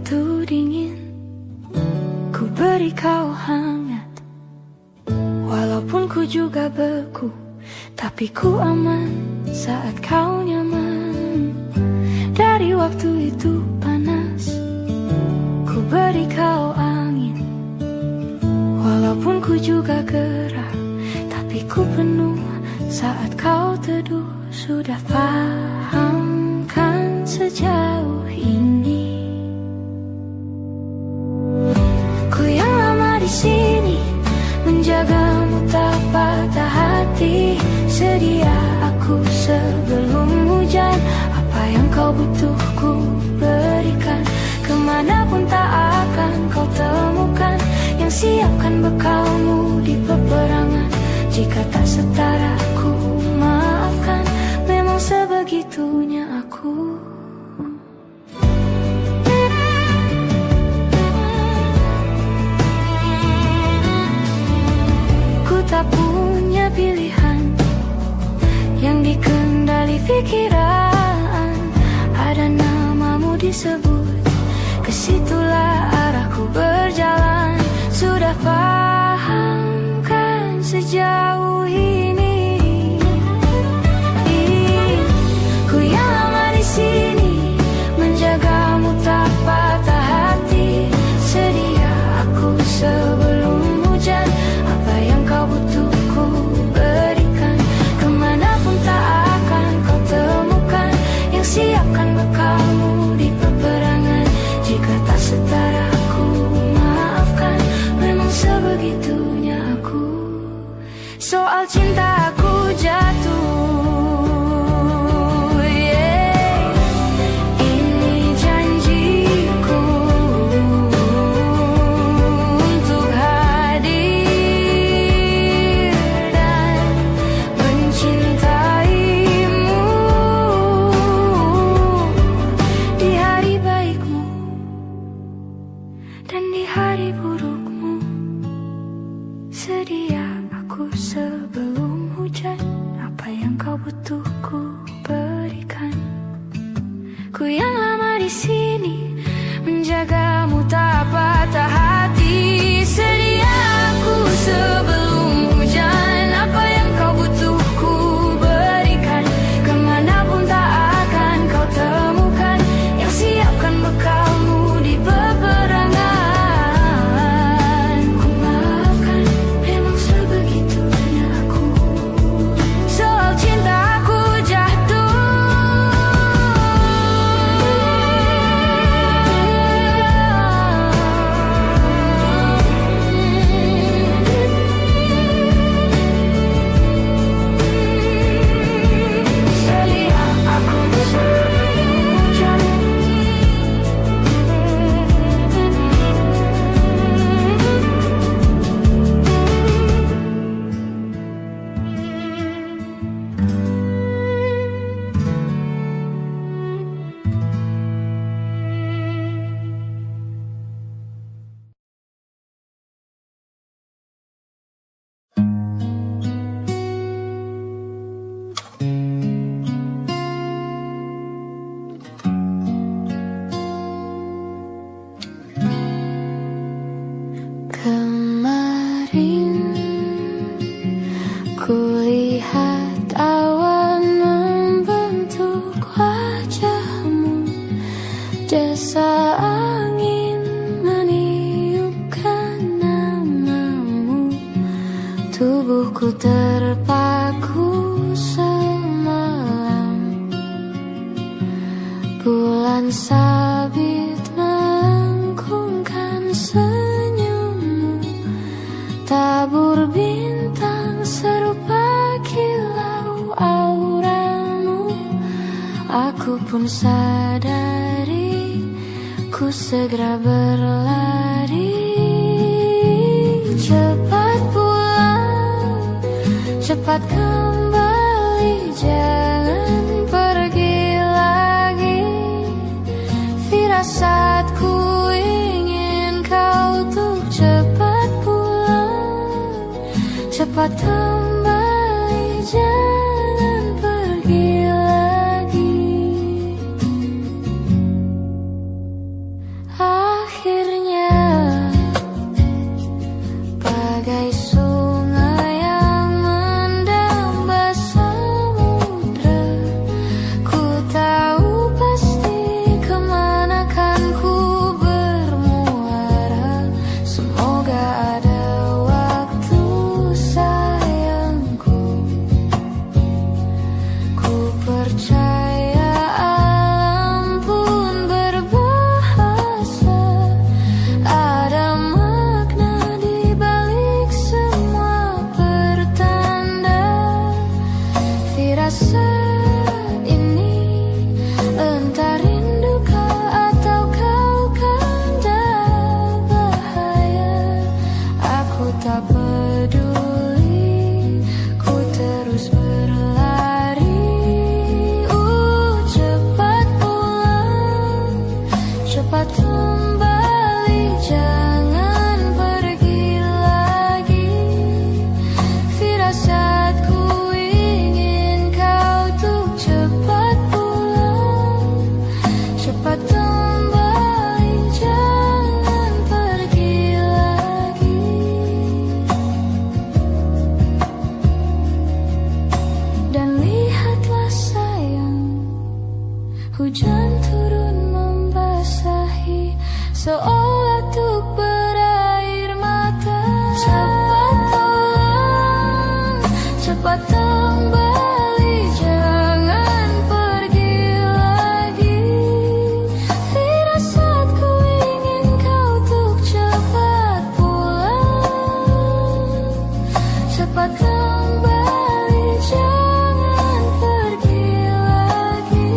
begitu dingin, ku beri kau hangat. Walaupun ku juga beku, tapi ku aman saat kau nyaman. Dari waktu itu panas, ku beri kau angin. Walaupun ku juga gerah, tapi ku penuh saat kau teduh. Sudah paham kan sejauh ini? Ku yang lama di sini, menjagamu tak patah hati. Sedia aku sebelum hujan, apa yang kau butuh ku berikan. Kemanapun tak akan kau temukan yang siapkan bekalmu di peperangan. Jika tak setara ku maafkan, memang sebegitunya aku. Ku tak punya pilihan yang dikendali pikiran. Ada namamu disebut, kesitulah arahku berjalan. Sudah paham kan sejauh ini? Ku yang lama di sini, menjagamu tak patah hati. Sedia aku sebelum hujan, apa yang kau butuh ku berikan. Kemanapun tak akan kau temukan yang siapkan bekalmu di peperangan. Jika tak setara ku maafkan, memang sebegitunya aku. Soal cinta aku jatuh. Sebelum hujan, apa yang kau butuh ku berikan. Ku yang lama di sini, menjagamu tak patah hati. Sedia aku sebelum hujan, apa yang kau butuh ku berikan. Kemanapun tak akan kau temukan yang siapkan bekalmu di peperangan. Kulihat awan membentuk wajahmu, desa angin meniupkan namamu. Tubuhku terpaku semalam, bulan sabit melengkungkan senyummu. Tabur bintang serupa kilau auramu. Aku pun sadari, ku segera berlari. Cepat pulang, cepat kembali, jangan pergi lagi. Firasatku ingin kau tuh cepat pulang, cepat kembali, jangan pergi lagi. kembali, jangan pergi lagi. Firasatku ingin kau tuh cepat pulang, cepat kembali, jangan pergi lagi. Dan lihatlah sayang, hujan turun membasahi seolah tuk berair mata. Cepat pulang, cepat kembali, jangan pergi lagi. Firasatku ingin kau tuk cepat pulang, cepat kembali, jangan pergi lagi.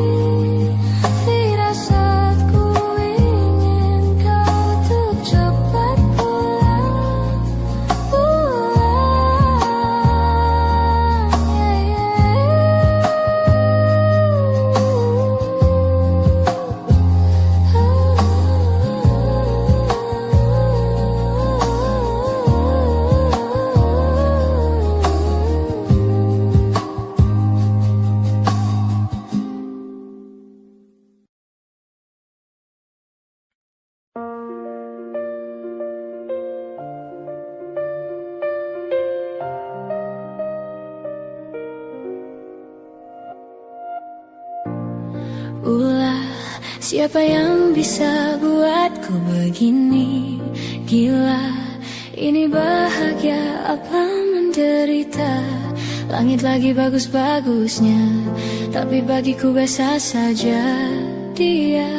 Firasatku ingin kau tuh cepat pulang, Ulah, siapa yang bisa buatku begini? Gila, ini bahagia apa menderita? Langit lagi bagus-bagusnya, tapi bagiku biasa saja. Dia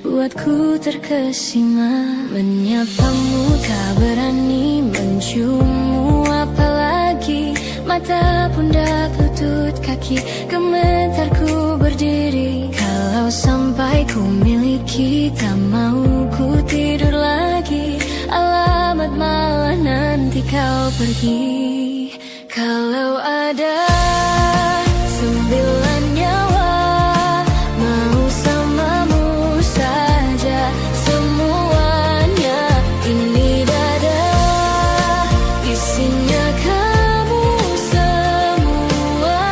buatku terkesima. Menyapamu tak berani, menciummu apalagi. Mata, pundak, lutut, kaki, gemetarku berdiri. Kalau sampai ku miliki, tak mau ku tidur lagi. Alamat malah nanti kau pergi. Kalau ada 9 nyawa, mau samamu saja semuanya. Ini dada, isinya kamu semua.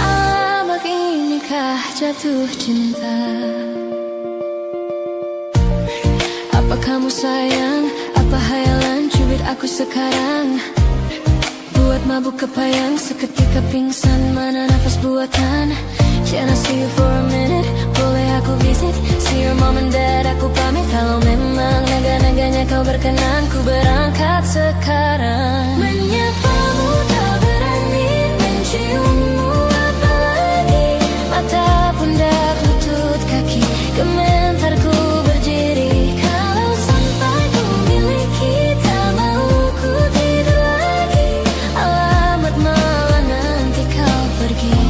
Alamak, inikah jatuh cinta? Apa kamu sayang? Apa hayalan cubit aku sekarang? Buat mabuk kepayang, seketika pingsan, mana nafas buatan. Can I see you for a minute? Boleh aku visit? See your mom and dad, aku pamit. Kalau memang naga-naganya kau berkenan, ku berangkat sekarang. Menyapamu tak berani, menciummu apalagi. Mata, pundak, lutut, kaki, gemetarku berdiri. Kalau sampai ku miliki, tak mau ku tidur lagi. Alamat malah nanti kau pergi.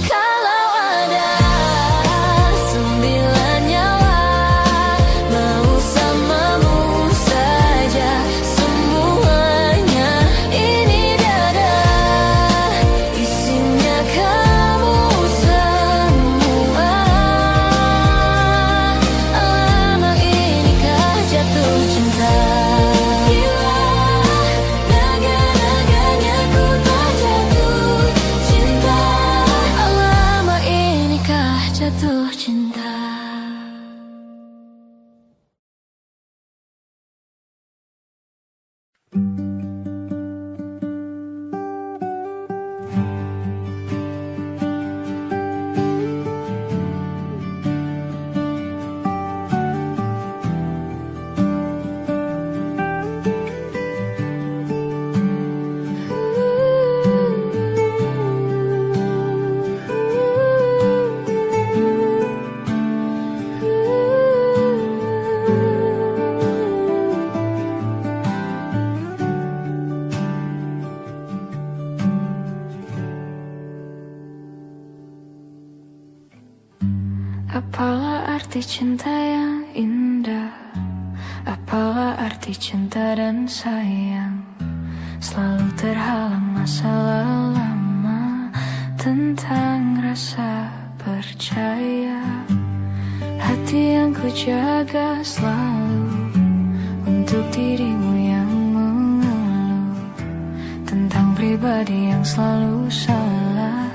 Kalau ada 9 nyawa, mau samamu saja semuanya. Ini dada, isinya kamu semua. Alamak, inikah jatuh cinta? Gila, naga-naganya ku tak jatuh cinta. Alamak, inikah jatuh cinta? Apalah arti cinta yang indah? Apalah arti cinta dan sayang? Selalu terhalang masalah lama tentang rasa percaya. hati yang ku jaga selalu untuk dirimu yang mengeluh tentang pribadi yang selalu salah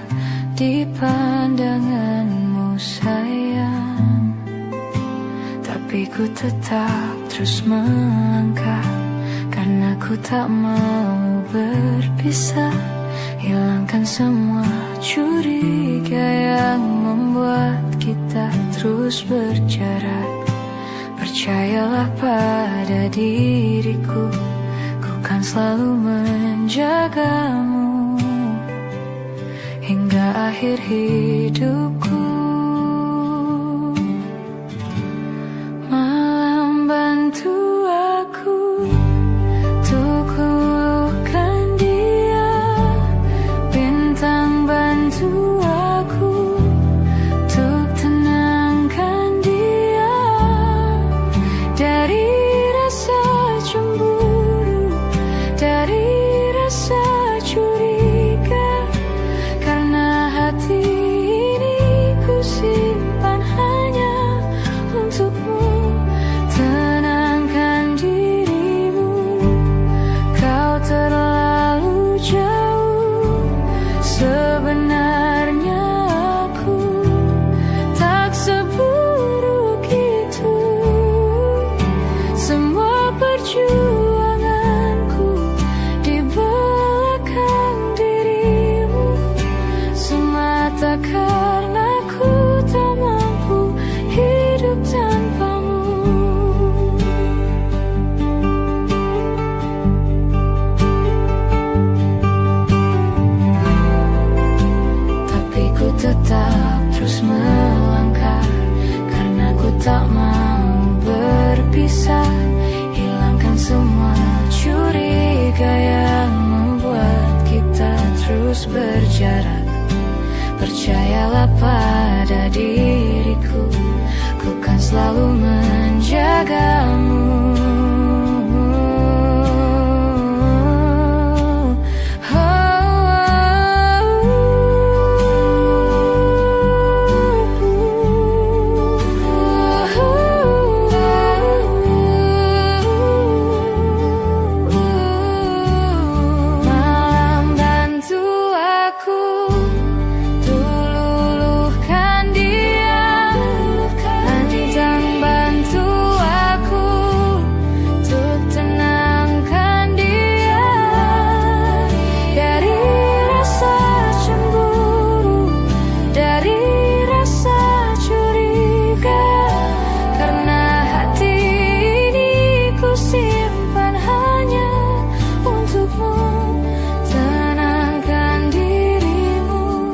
di pandanganmu sayang. Tapi ku tetap terus melangkah karena ku tak mau berpisah. Hilangkan semua curiga yang membuat kita terus berjarak. Percayalah pada diriku, ku kan selalu menjagamu hingga akhir hidupku. Malam bantu aku untuk luluhkan dia, bintang bantu aku untuk tenangkan dia dari rasa cemburu, dari rasa curiga. Karena hati ini ku simpan hanya untukmu. Tenangkan dirimu, kau terlalu jauh. Sebenarnya aku tak seburuk itu. Semua perjuanganku di belakang dirimu semata karena ku tak mampu hidup tanpamu. Tapi ku tetap terus melangkah karena ku tak mau berpisah. Hilangkan semua curiga yang membuat kita terus berjarak. Percayalah pada diriku, ku kan selalu menjagamu. Malam bantu aku luluhkan dia, bintang bantu aku untuk tenangkan dia dari rasa cemburu, dari rasa curiga. Karena hati ini ku simpan hanya untukmu. Tenangkan dirimu,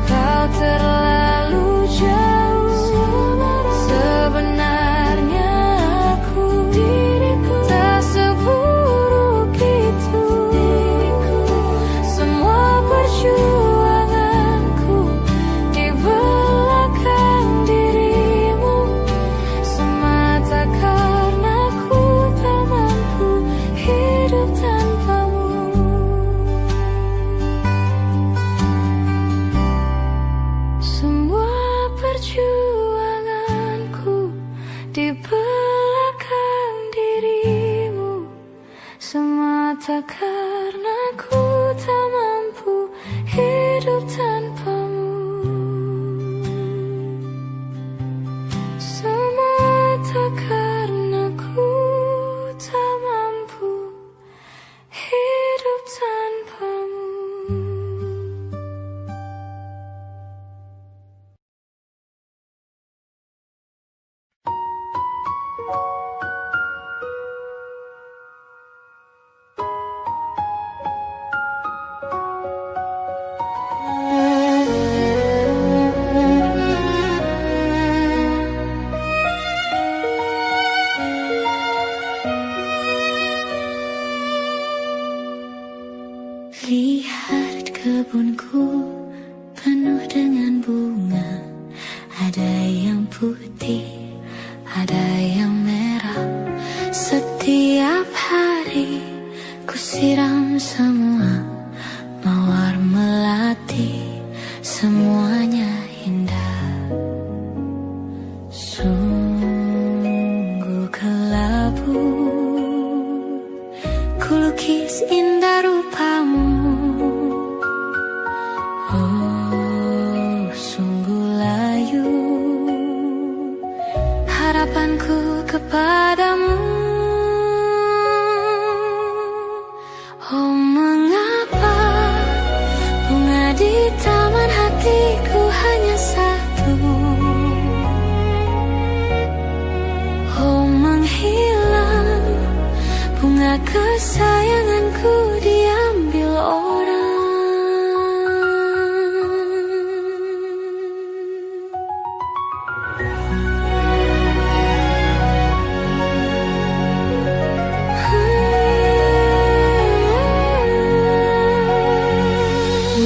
kau terlalu jauh. Sebenarnya aku tak seburuk itu. Semua perjuanganku di belakang dirimu semata karena ku tak mampu hidup tanpamu. Semua perjuanganku di belakang dirimu semata karena ku tak mampu hidup tanpamu. Semata karena ku tak mampu hidup tanpamu. Lihat kebunku penuh dengan bunga. Ada yang putih, ada yang merah. Setiap hari ku siram semua, mawar melati, semuanya indah. Sungguh kelabu kulukis indah rupamu. Oh, sungguh layu harapanku kepadamu. Oh, mengapa bunga di taman hatiku hanya satu? Oh, menghilang bunga kesayanganku diambil orang.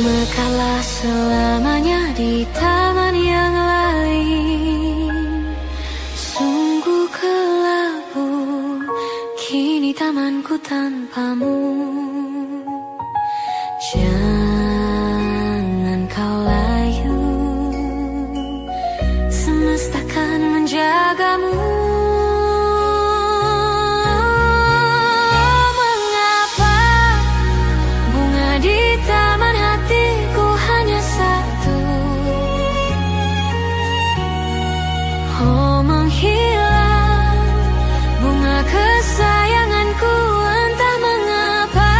Mekalah selamanya di taman yang lain. Sungguh kelabu kini tamanku tanpamu. Jangan kau layu, semesta kan menjagamu. Mengapa bunga di taman hatiku hanya satu? Oh, menghilang bunga kesayanganku, entah mengapa.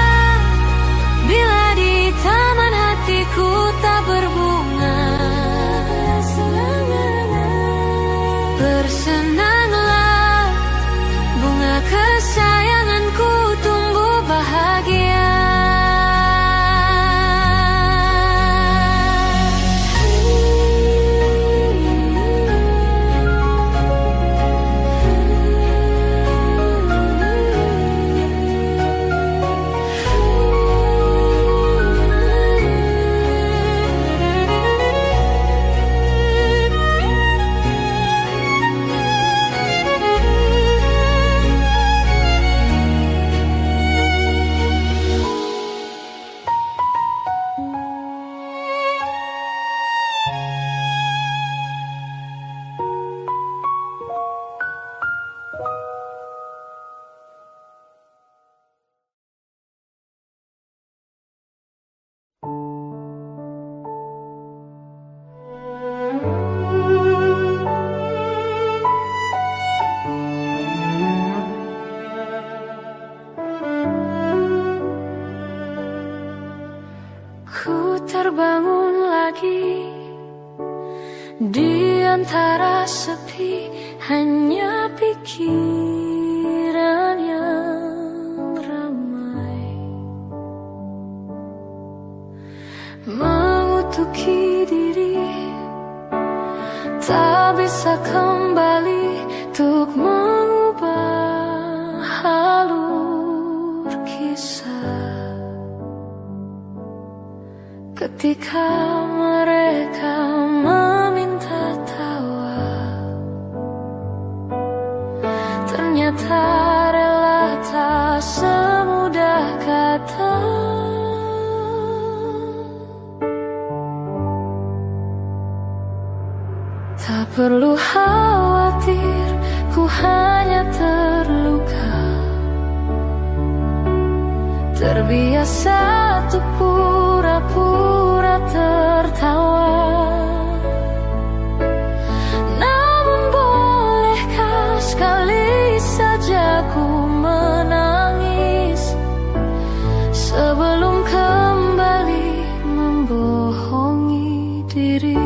Bila di taman hatiku tak berbunga, bersenanglah bunga kesayanganku tumbuh bahagia. Ku terbangun lagi di antara sepi, hanya pikiran yang ramai mengutuki diri, tak bisa kembali untuk mengubah alur kisah. Ketika mereka meminta tawa, ternyata rela tak semudah kata. Tak perlu khawatir, ku hanya terluka, terbiasa untuk pura-pura tertawa. Namun bolehkah sekali saja ku menangis sebelum kembali membohongi diri.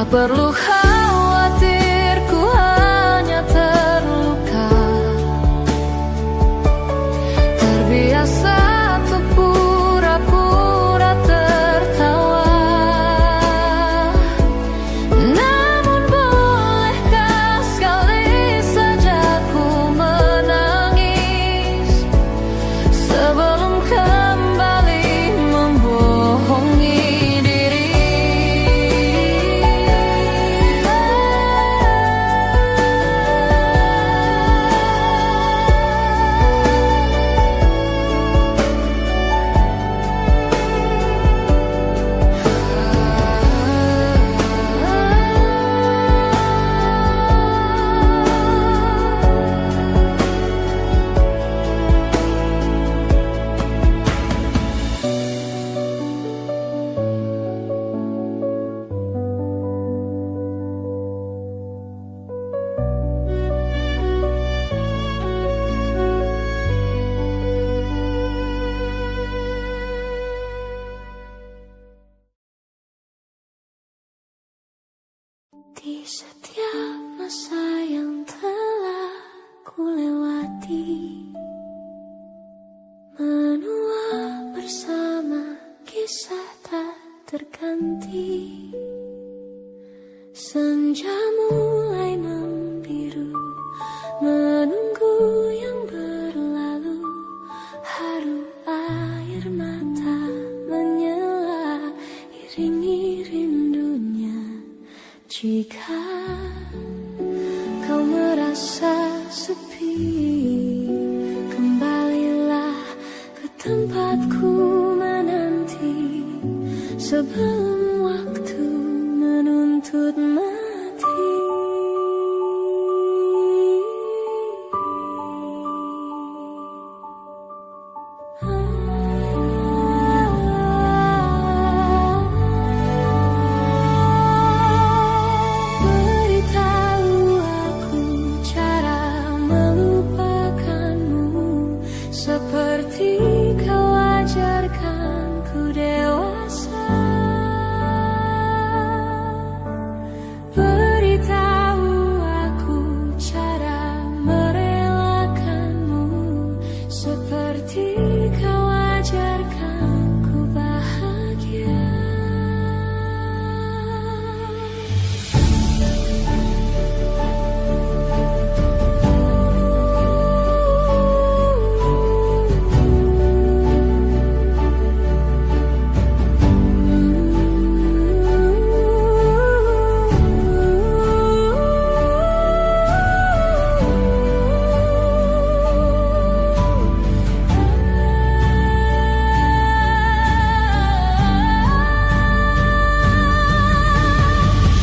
perlu khawatir, ku hanya terluka. Terbiasa untuk pura-pura tertawa. Namun bolehkah sekali saja ku menangis sebelum kembali membohongi diri. Di setiap masa yang telah ku lewati, menua bersama kisah tak terganti. Senja mulai membiru, menunggu yang berlalu. Haru air mata menyela, iringi rindunya. Jika kau merasa sepi, kembalilah ke tempatku menanti sebelum waktu menuntut mati. Beritahu aku cara melupakanmu seperti kau ajarkan ku dewasa. Beritahu aku cara merelakanmu seperti kau ajarkan ku bahagia.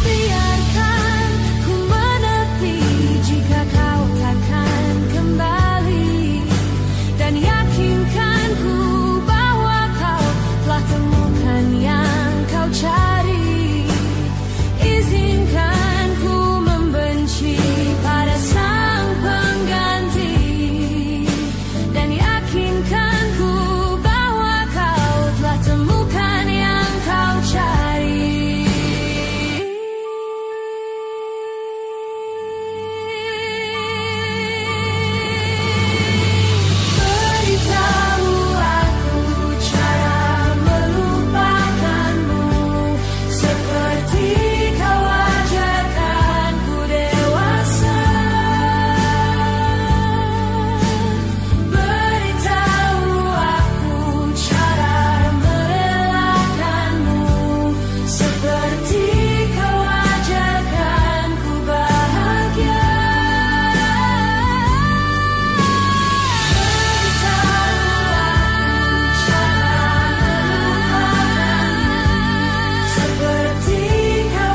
Biarkan ku menepi jika kau takkan kembali, dan yakinkan ku bahwa kau telah temukan yang kau cari. Izinkan ku membenci pada sang pengganti, dan yakinkan ku bahwa kau telah temukan yang kau cari. Beritahu aku cara melupakanmu seperti kau ajarkan ku dewasa. Beritahu aku cara merelakanmu seperti kau ajarkan ku bahagia. Beritahu aku cara melupakanmu seperti kau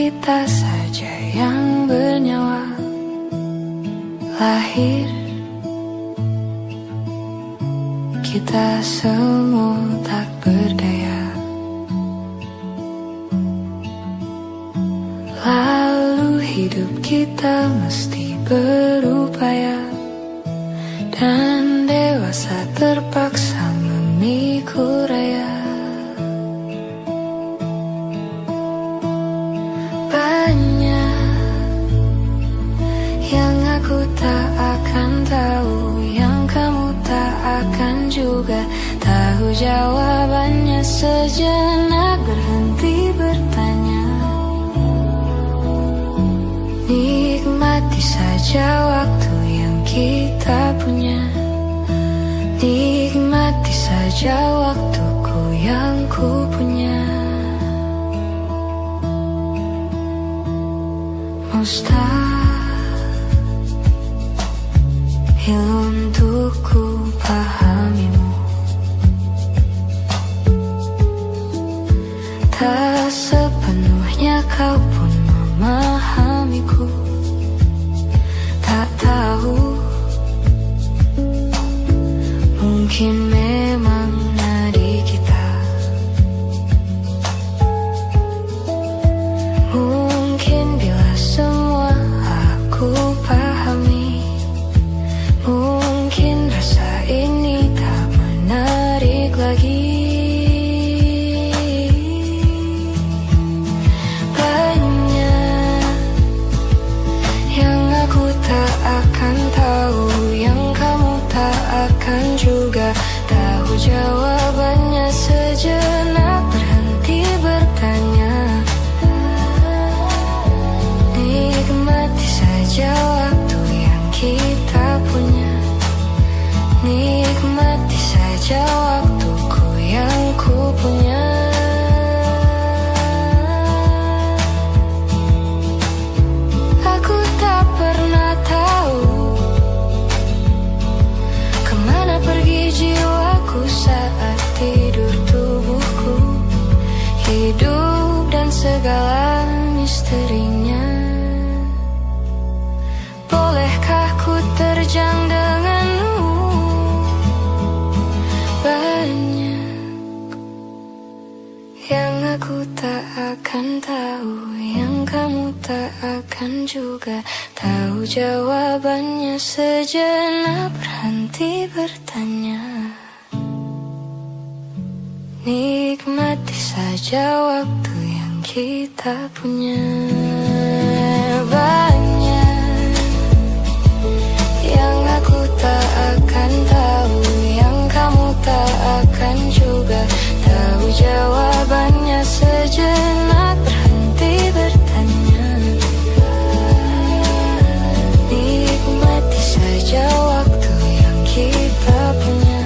kita saja yang bernyawa. Lahir kita semua tak berdaya. Lalu hidup kita mesti berupaya, dan dewasa terpaksa memikul raya. Tak akan tahu, yang kamu tak akan juga tahu jawabannya. Sejenak berhenti bertanya, nikmati saja waktu yang kita punya. Nikmati saja waktuku yang ku punya. Untuk ku pahamimu, tak sepenuhnya kau pun memahamiku. Tak tahu, mungkin memang nadi kita, mungkin bila semua aku pahami, mungkin rasa ini tak menarik lagi. Banyak yang aku tak akan tahu, yang kamu tak akan juga tahu jawabannya. Sejenak berhenti bertanya, nikmati saja waktu yang kita punya. Nikmati saja waktuku yang ku punya. Aku tak pernah tahu kemana pergi jiwaku saat tidur tubuhku. Hidup dan segala misterinya, bolehkah ku terjang denganmu? Yang aku tak akan tahu, yang kamu tak akan juga tahu jawabannya. Sejenak berhenti bertanya, nikmati saja waktu yang kita punya. Banyak yang aku tak akan tahu, yang kamu tak akan juga tahu jawabannya. Sejenak berhenti bertanya, nikmati saja waktu yang kita punya.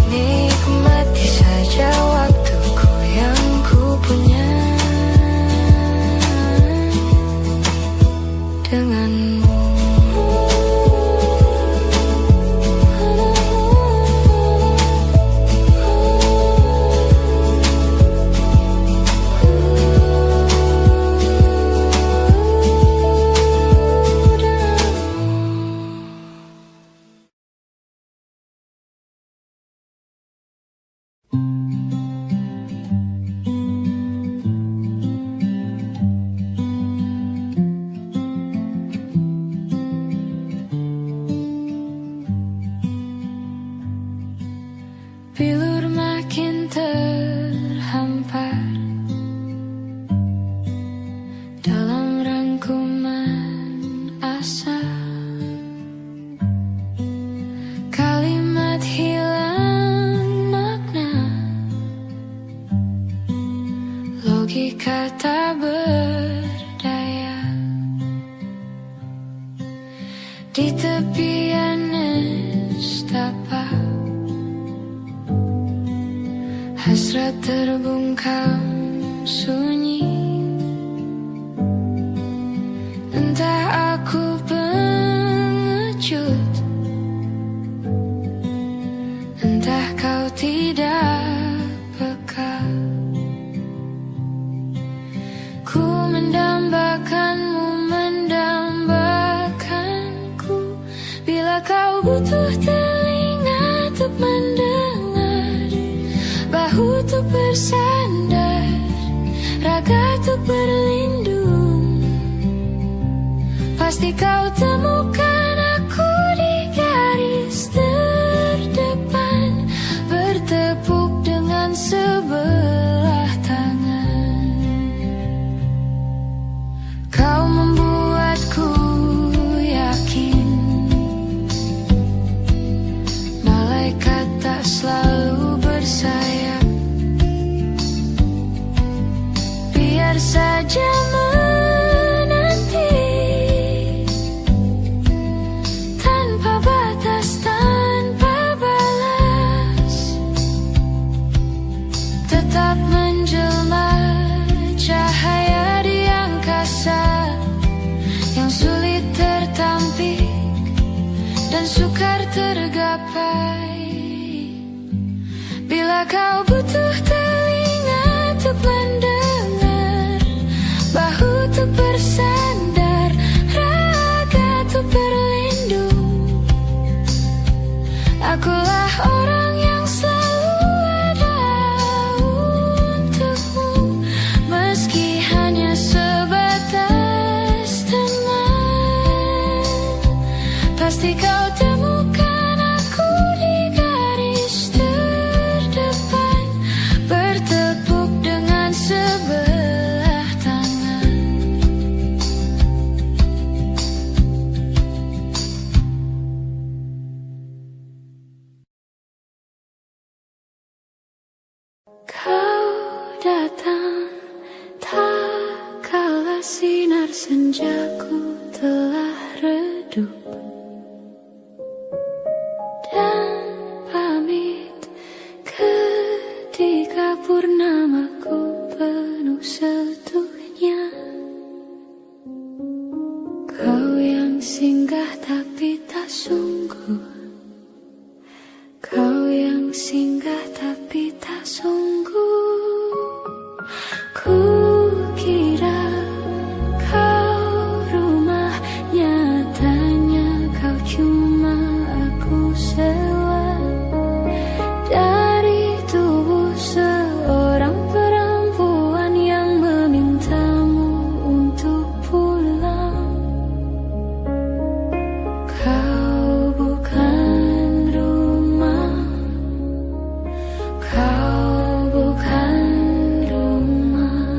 Nikmati saja waktuku yang ku punya. Denganmu. Bilur makin terhampar dalam rangkuman asa. Kalimat hilang makna, logika tak berdaya. Di tepian nestapa, hasrat terbungkam sunyi. Entah aku pengecut, entah kau tidak peka. Ku butuh telinga untuk mendengar, bahu untuk bersandar, raga untuk berlindung. Pasti kau temukan aku di garis terdepan, bertepuk dengan sebelah tangan. Kau membuatku yakin malaikat tak selalu bersayap. Biar saja menanti tanpa batas, tanpa balas, tetap menjelma cahaya di angkasa yang sulit tertampik dan sukar tergapai. Bila kau butuh telinga untuk mendengar, bahu untuk bersandar, raga untuk berlindung, akulah orang yang selalu ada untukmu, meski hanya sebatas teman. Pasti kau temukan aku di garis terdepan, bertepuk dengan sebelah tangan. Kau datang tak kala sinar senjaku telah redup, dan pamit ketika purnamaku penuh setuhnya. Kau yang singgah tapi tak sungguh, kau yang singgah tapi tak sungguh. Ku kira kau rumah, nyatanya kau cuma aku sewa dari tubuh seorang perempuan yang memintamu untuk pulang. Kau bukan rumah, kau bukan rumah, kau bukan rumah, kau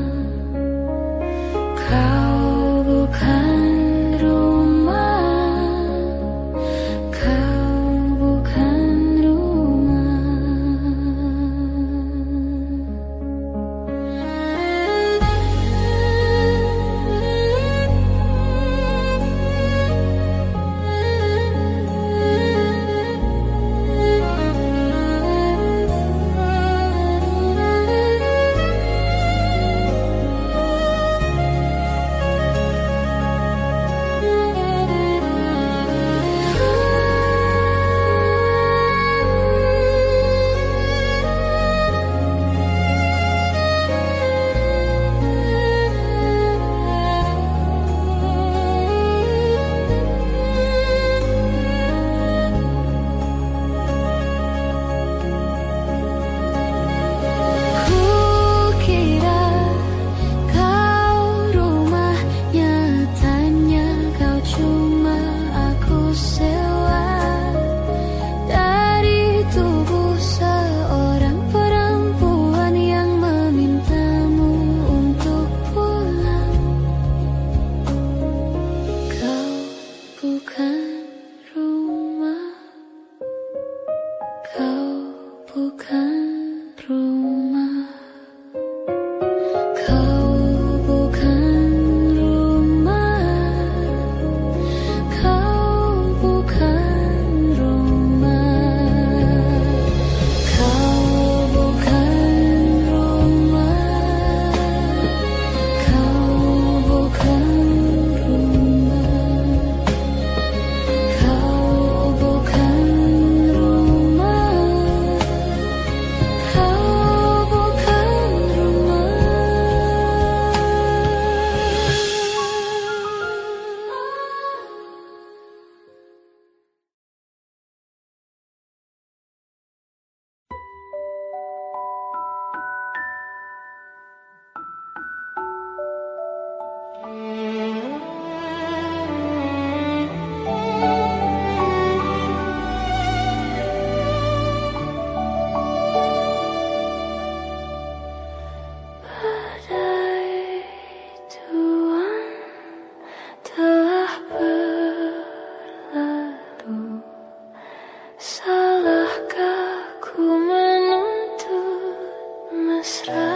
bukan rumah. mesra.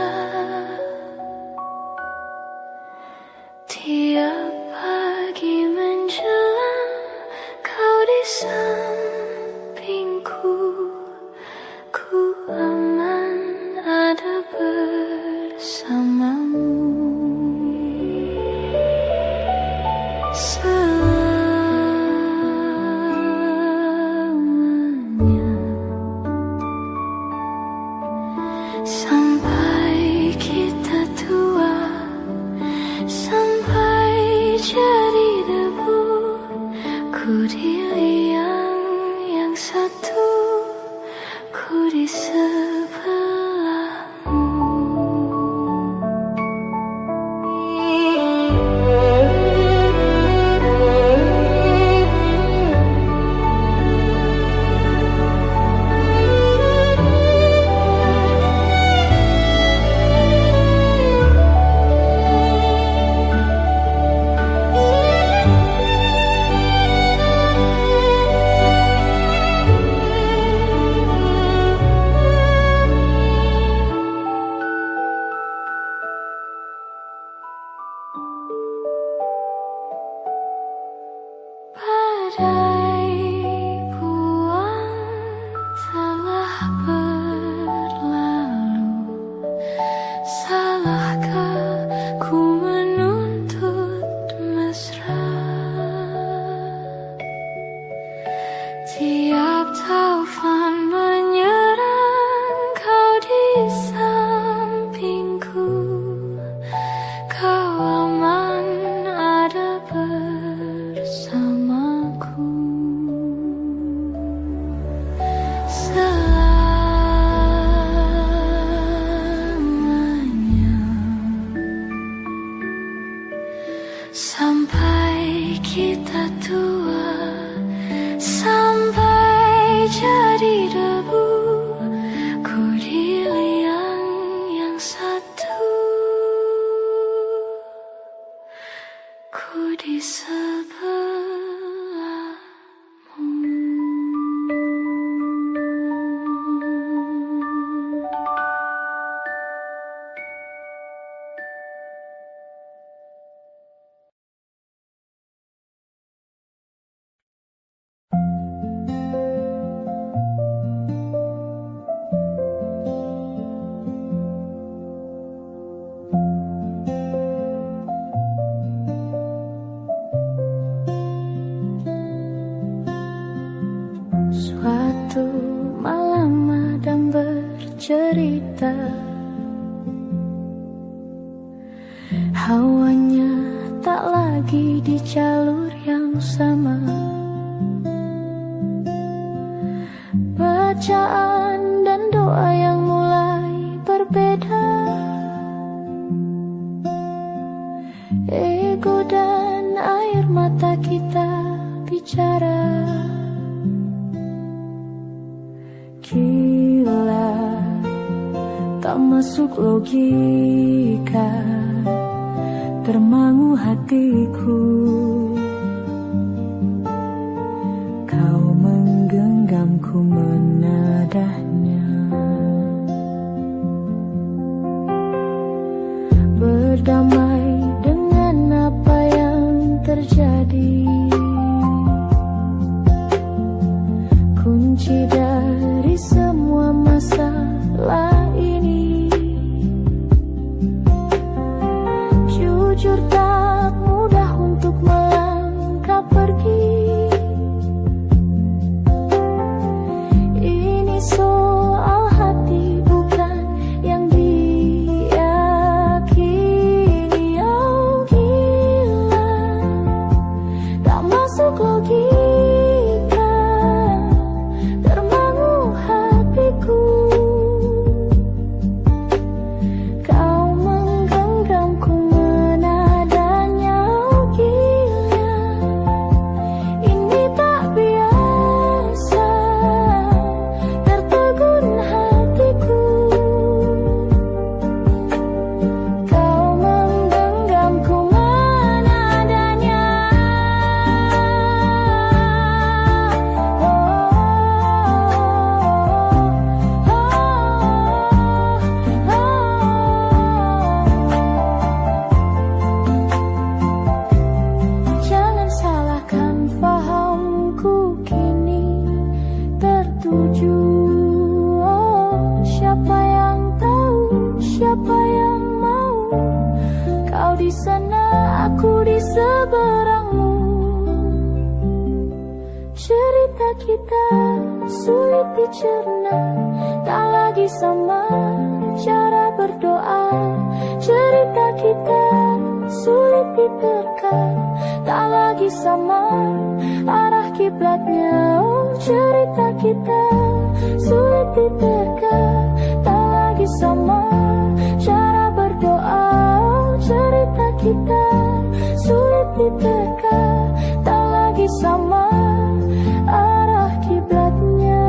Tiap pagi menjelang kau di sampingku, ku aman ada bersamamu. Selamanya sampai kita tua, sampai jadi debu, ku di liang yang satu, ku di sebelahmu. Badai buang telah berlalu, salahkah ku menuntut mesra? Tiap taufan menyerang, kau di sampingku, kau aman ada bersamaku. Selamanya sampai kita tua, sampai jadi debu, ku di liang yang satu, ku di sebelahmu. Suatu malam Adam bercerita, hawanya tak lagi di jalur yang sama. Bacaan dan doa yang mulai berbeda, ego dan air mata kita bicara. Gila, tak masuk logika, termangu hatiku. Kau menggenggamku menadahnya, berdamai dengan apa yang terjadi. Kunci dari semua masalah ini, jujur tak mudah untuk melangkah pergi. Ini soal hati bukan yang diyakini. Oh gila, tak masuk logika, termangu hatiku. di sana, aku di seberangmu. Cerita kita sulit dicerna, tak lagi sama cara berdoa. Cerita kita sulit diterka, tak lagi sama arah kiblatnya. Oh, cerita kita sulit diterka, tak lagi sama cara berdoa. Oh, cerita kita sulit diterka, tak lagi sama arah kiblatnya.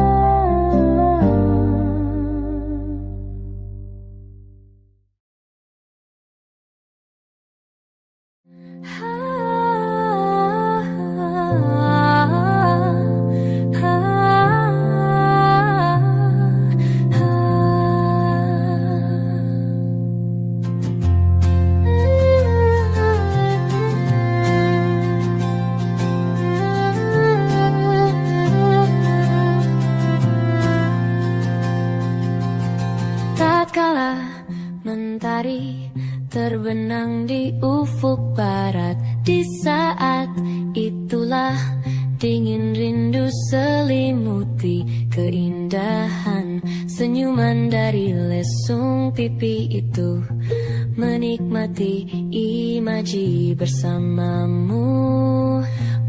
Tatkala mentari terbenang di ufuk barat, di saat itulah dingin rindu selimuti keindahan senyuman dari lesung pipi itu, menikmati imaji bersamamu.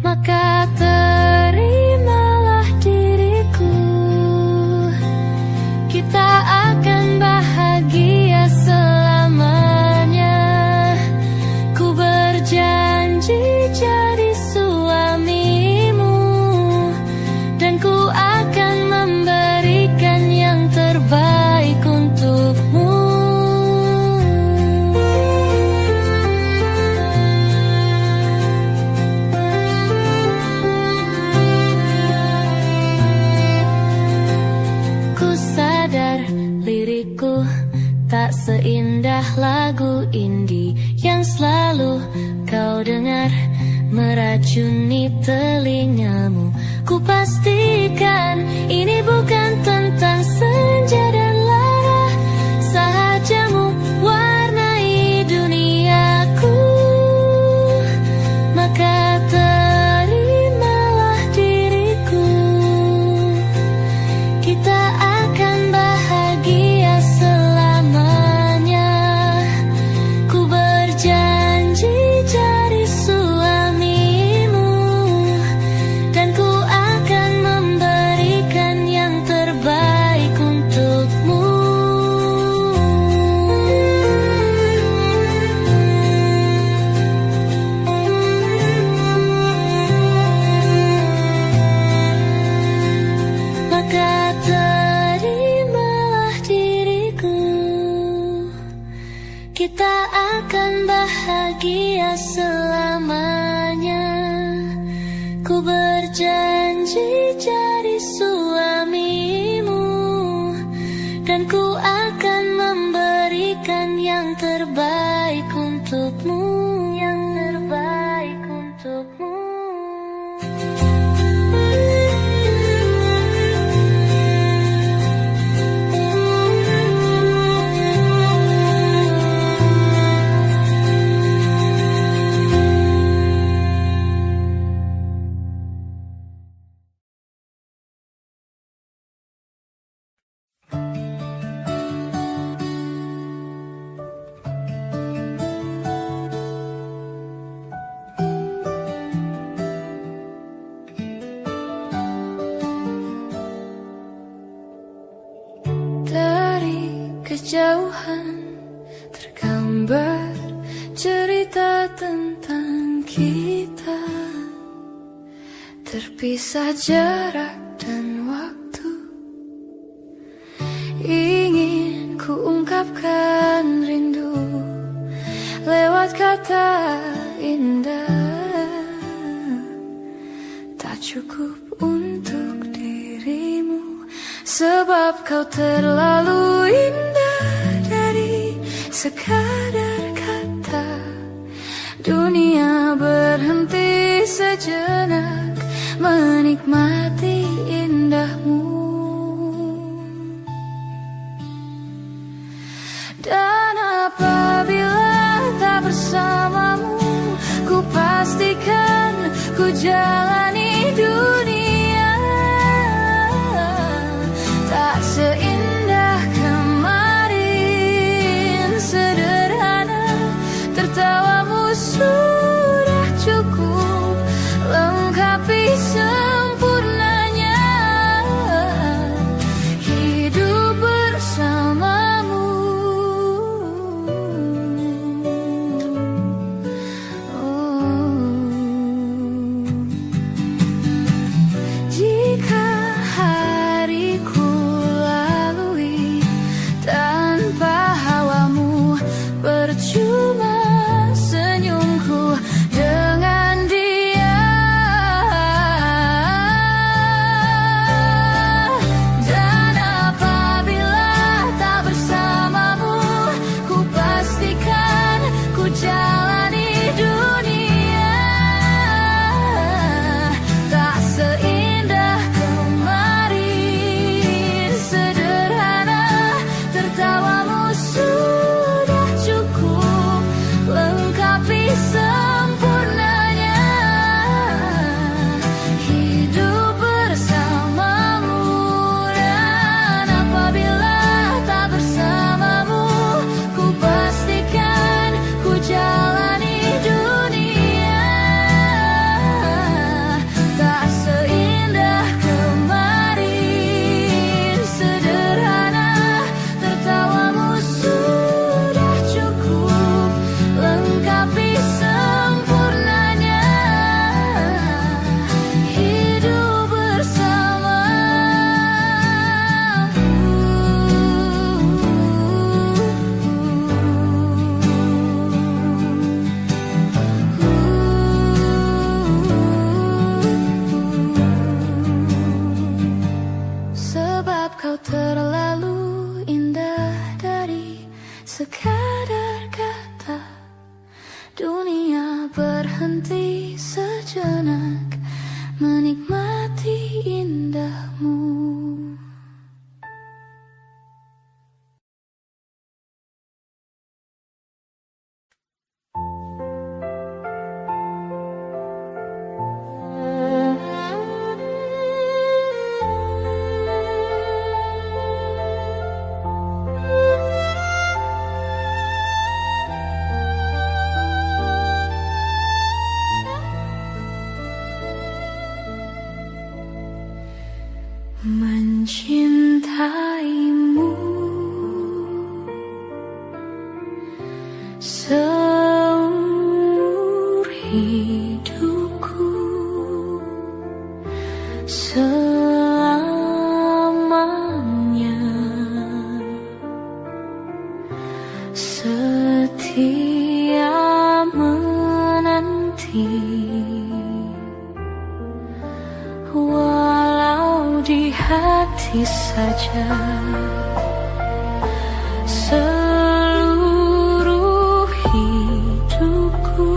Maka terimalah diriku, kita akan bahagia selamanya. Ku berjanji jadi suamimu, dan ku akan memberikan yang terbaik untukmu. Ku sadar lirikku tak seindah lagu indie yang selalu kau dengar meracuni telingamu. Ku pastikan ini bukan tentang senja dan lara, sahajamu warnai duniaku. Maka terimalah diriku, kita akan bahagia selamanya. Ku berjanji jadi suamimu, dan ku akan memberikan yang terbaik untukmu. Maka terimalah diriku, kita akan bahagia selamanya. Ku berjanji jadi suamimu, dan ku akan memberikan yang terbaik untukmu. Yang terbaik untukmu. Kejauhan tergambar cerita tentang kita, terpisah jarak dan waktu. Ingin ku ungkapkan rindu lewat kata indah, tak cukup untuk dirimu, sebab kau terlalu indah. Sekadar kata, dunia berhenti sejenak menikmati indahmu. Dan apabila tak bersama jalani dunia tak seindah kemarin. Sederhana, tertawamu sudah cukup lengkapi sempurnanya hidup bersamamu. Jika hariku lalui tanpa hawamu, percuma senyumku dengan dia. Dan apabila tak bersamamu, ku pastikan ku jalani dunia tak seindah kemarin. Sederhana, tertawamu sudah cukup lengkapi sempurnanya hidup bersamamu. Dan apabila tak bersamamu, ku pastikan ku jalani dunia tak seindah kemarin. Sederhana, tertawamu sudah cukup lengkapi sempurnanya hidup bersamamu. Sebab kau terlalu indah dari sekadar kata. Dunia berhenti sejenak menikmati indahmu. Mencintaimu seumur hidupku, selamanya setia menanti. Walau di hati saja seluruh hidupku,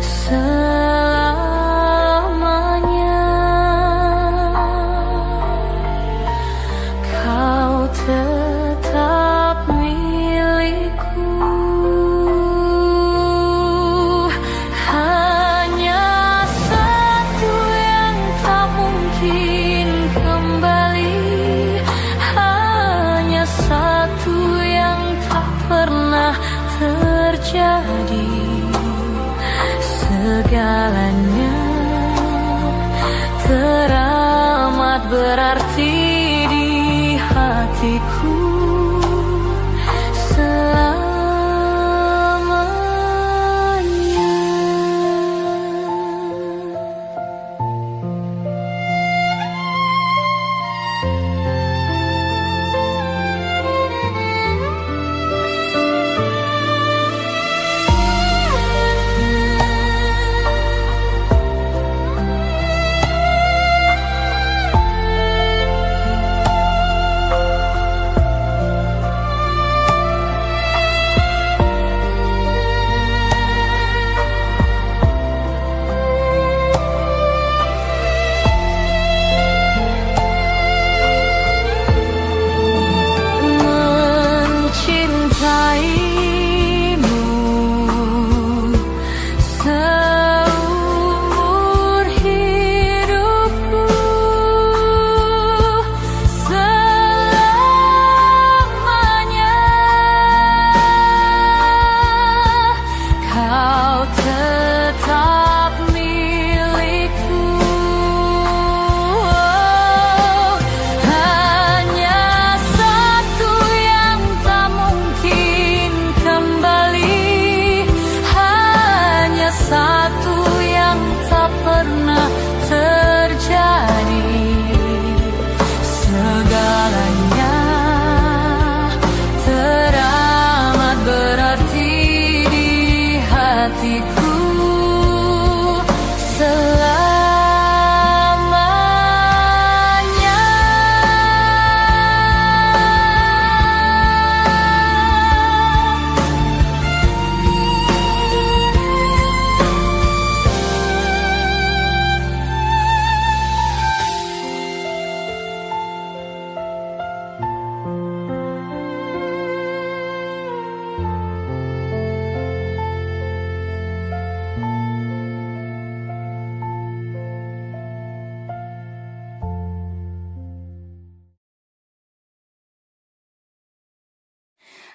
selamanya kau tetap milikku. Hanya satu yang tak mungkin kembali, hanya satu yang tak pernah terjadi. Segalanya teramat berarti di hatiku selamanya.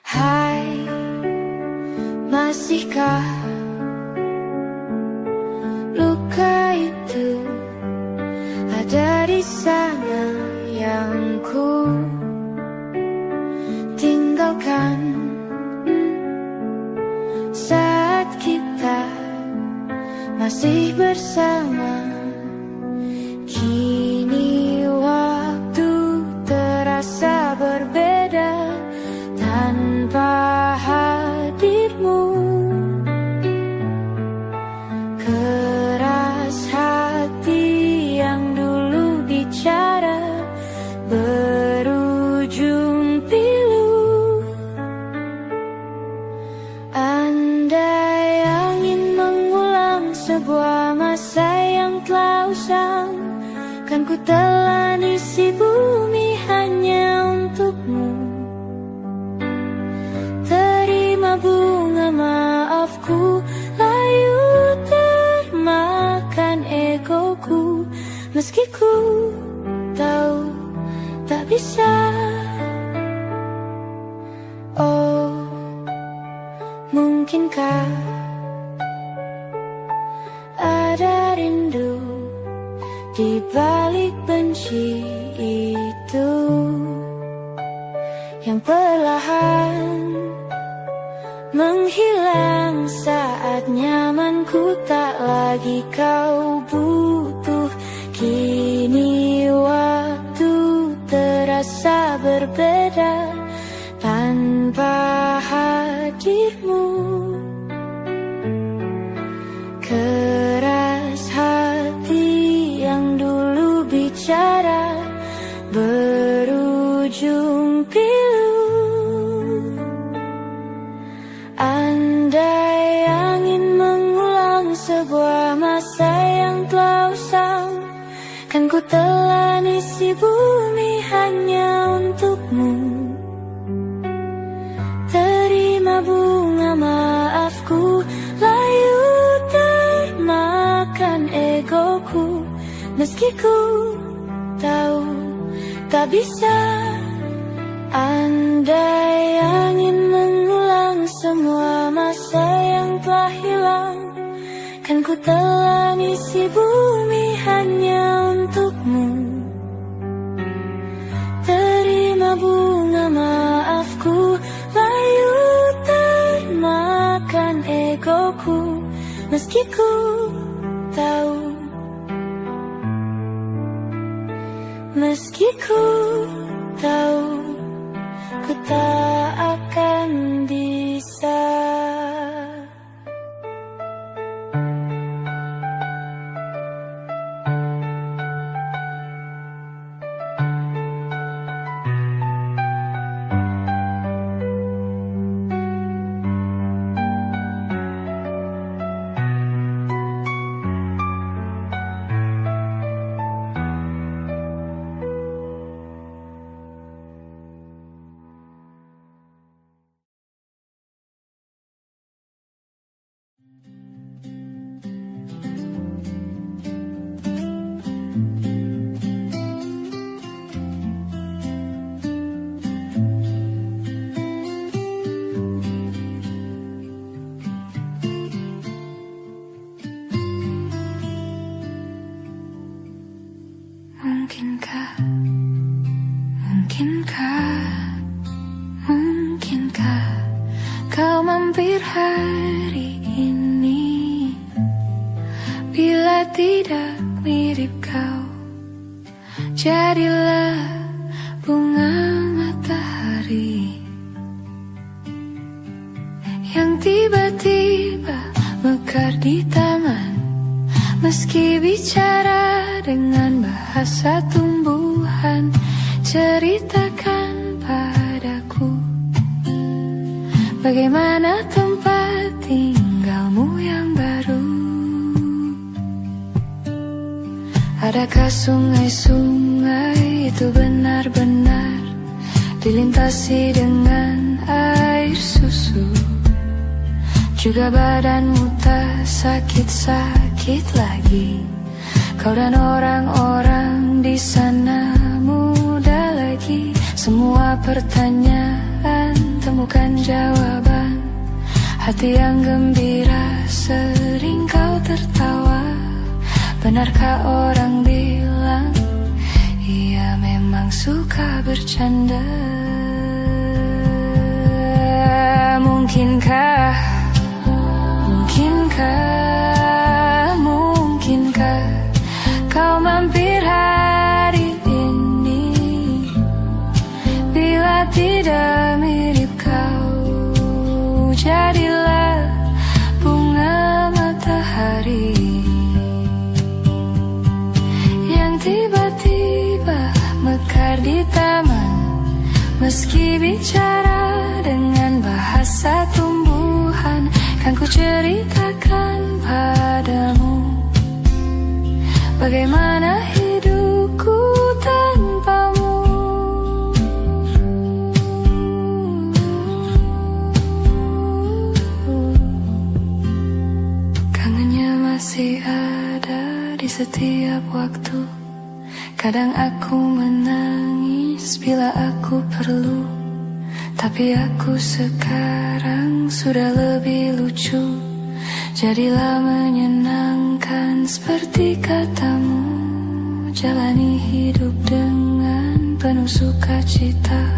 Hai, masihkah luka itu ada di sana yang ku tinggalkan saat kita masih bersama. Kini waktu terasa berbeda tanpa hadirmu. Keras hati yang dulu bicara berujung pilu. Andai angin mengulang sebuah masa yang telah usang, kan ku telan isi bumi hanya untukmu. Terima bunga maafku, layu termakan egoku, meski ku tahu tak bisa. Oh, mungkinkah ada rindu di balik benci itu yang perlahan menghilang saat nyamanku tak lagi kau butuh. Kini waktu terasa berbeda tanpa hadirmu. Keras hati yang dulu bicara berujung pilu. Andai angin mengulang sebuah masa yang telah usang, kan ku telan isi bumi hanya untukmu. Terima bunga maafku, layu termakan egoku, meski ku tahu tak bisa. Andai angin mengulang semua masa yang telah hilang, kan ku telan isi bumi hanya untukmu. Terima bunga maafku, layu termakan egoku, meski ku tahu, meski ku tahu, ku tak akan bisa. Mungkinkah, mungkinkah kau mampir hari ini? Bila tidak mirip kau, jadilah bunga matahari yang tiba-tiba mekar di taman. Meski bicara dengan bahasa tumbuhan, ceritakan padaku bagaimana tempat tinggalmu yang baru. Adakah sungai-sungai itu benar-benar dilintasi dengan air susu? Juga badanmu tak sakit-sakit lagi. Kau dan orang-orang di sana muda lagi. Semua pertanyaan temukan jawaban. Hati yang gembira sering kau tertawa. Benarkah orang bilang ia memang suka bercanda? Mungkinkah kau mampir hari ini? Bila tidak mirip kau, jadilah bunga matahari yang tiba-tiba mekar di taman. Meski bicara dengan bahasa tumbuhan, kan ku ceritakan padamu bagaimana hidupku tanpamu. Kangennya masih ada di setiap waktu. Kadang aku menangis bila aku perlu, tapi aku sekarang sudah lebih lucu. Jadilah menyenangkan seperti katamu. Jalani hidup dengan penuh sukacita,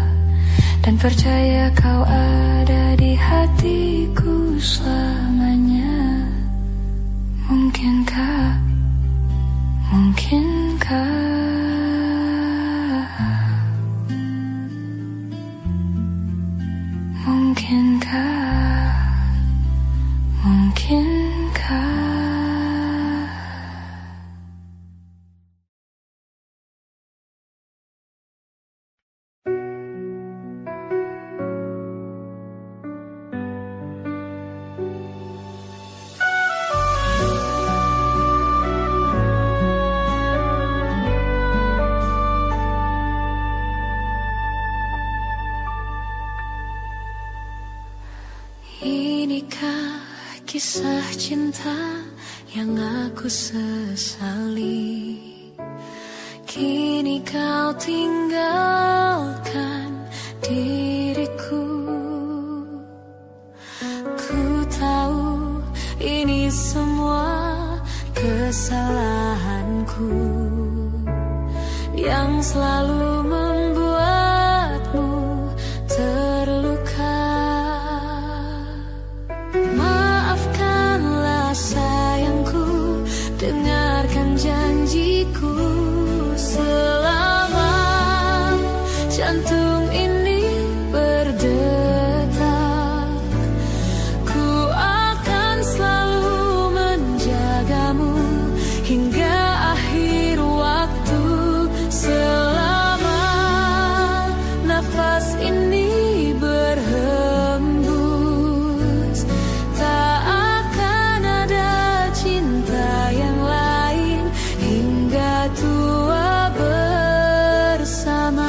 dan percaya kau ada di hatiku selamanya. Mungkinkah inikah kisah cinta yang aku sesali? Kini kau tinggalkan diriku. Ku tahu ini semua kesalahanku yang selalu membuatmu terluka. Maafkanlah sayangku, dengarkan janjiku. Selama jantung ini berdetak, ku akan selalu menjagamu hingga akhir waktu. Selama nafas ini berhembus, tak akan ada cinta yang lain hingga tua bersama.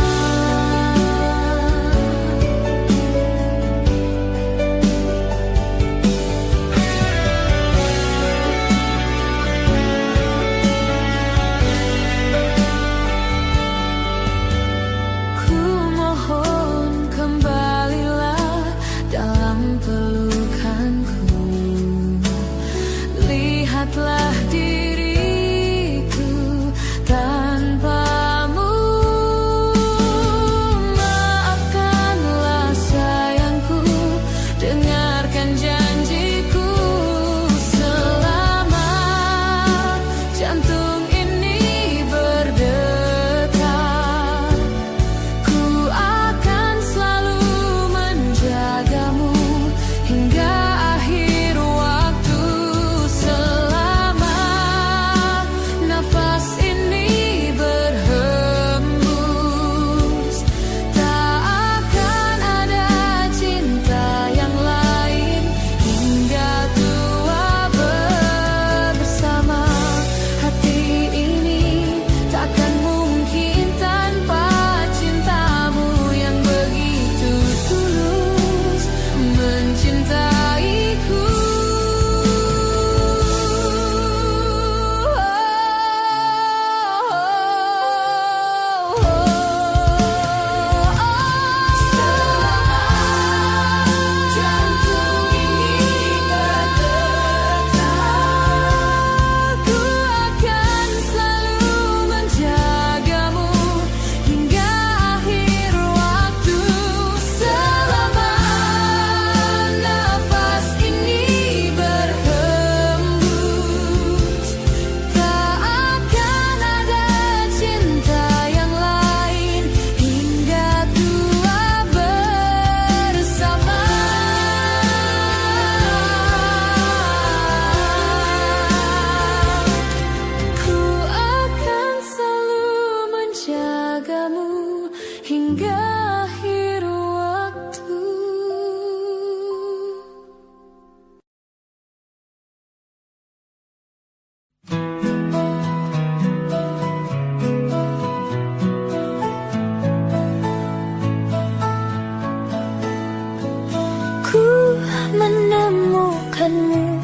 denganmu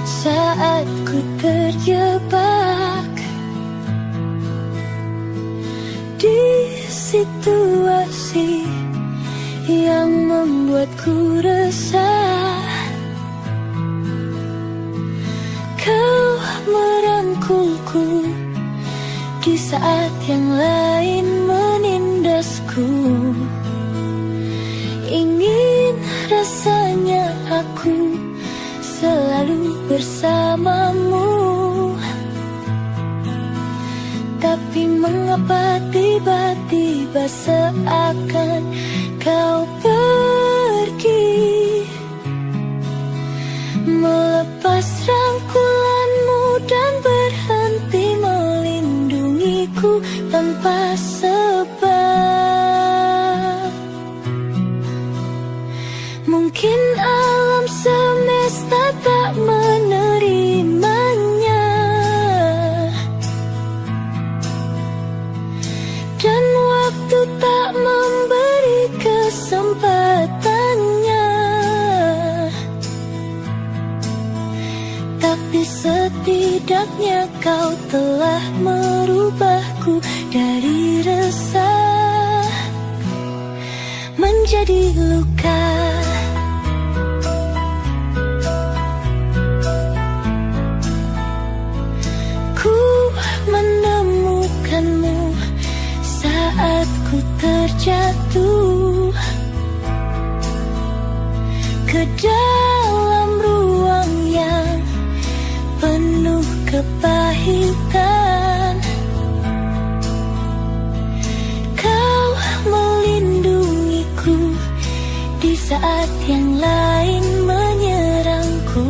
saat ku terjebak di situasi yang membuatku resah. Kau merangkulku di saat yang lain menindasku. Ingin rasanya aku selalu bersamamu, tapi mengapa tiba-tiba seakan kau pergi, melepas rangkulanmu dan berhenti melindungiku tanpa sebab. Mungkin alam semesta tak menerimanya, dan waktu tak memberi kesempatannya. Tapi setidaknya kau telah merubahku dari resah menjadi luka. Menemukanmu saat ku terjatuh ke dalam ruang yang penuh kepahitan. Kau melindungiku di saat yang lain menyerangku.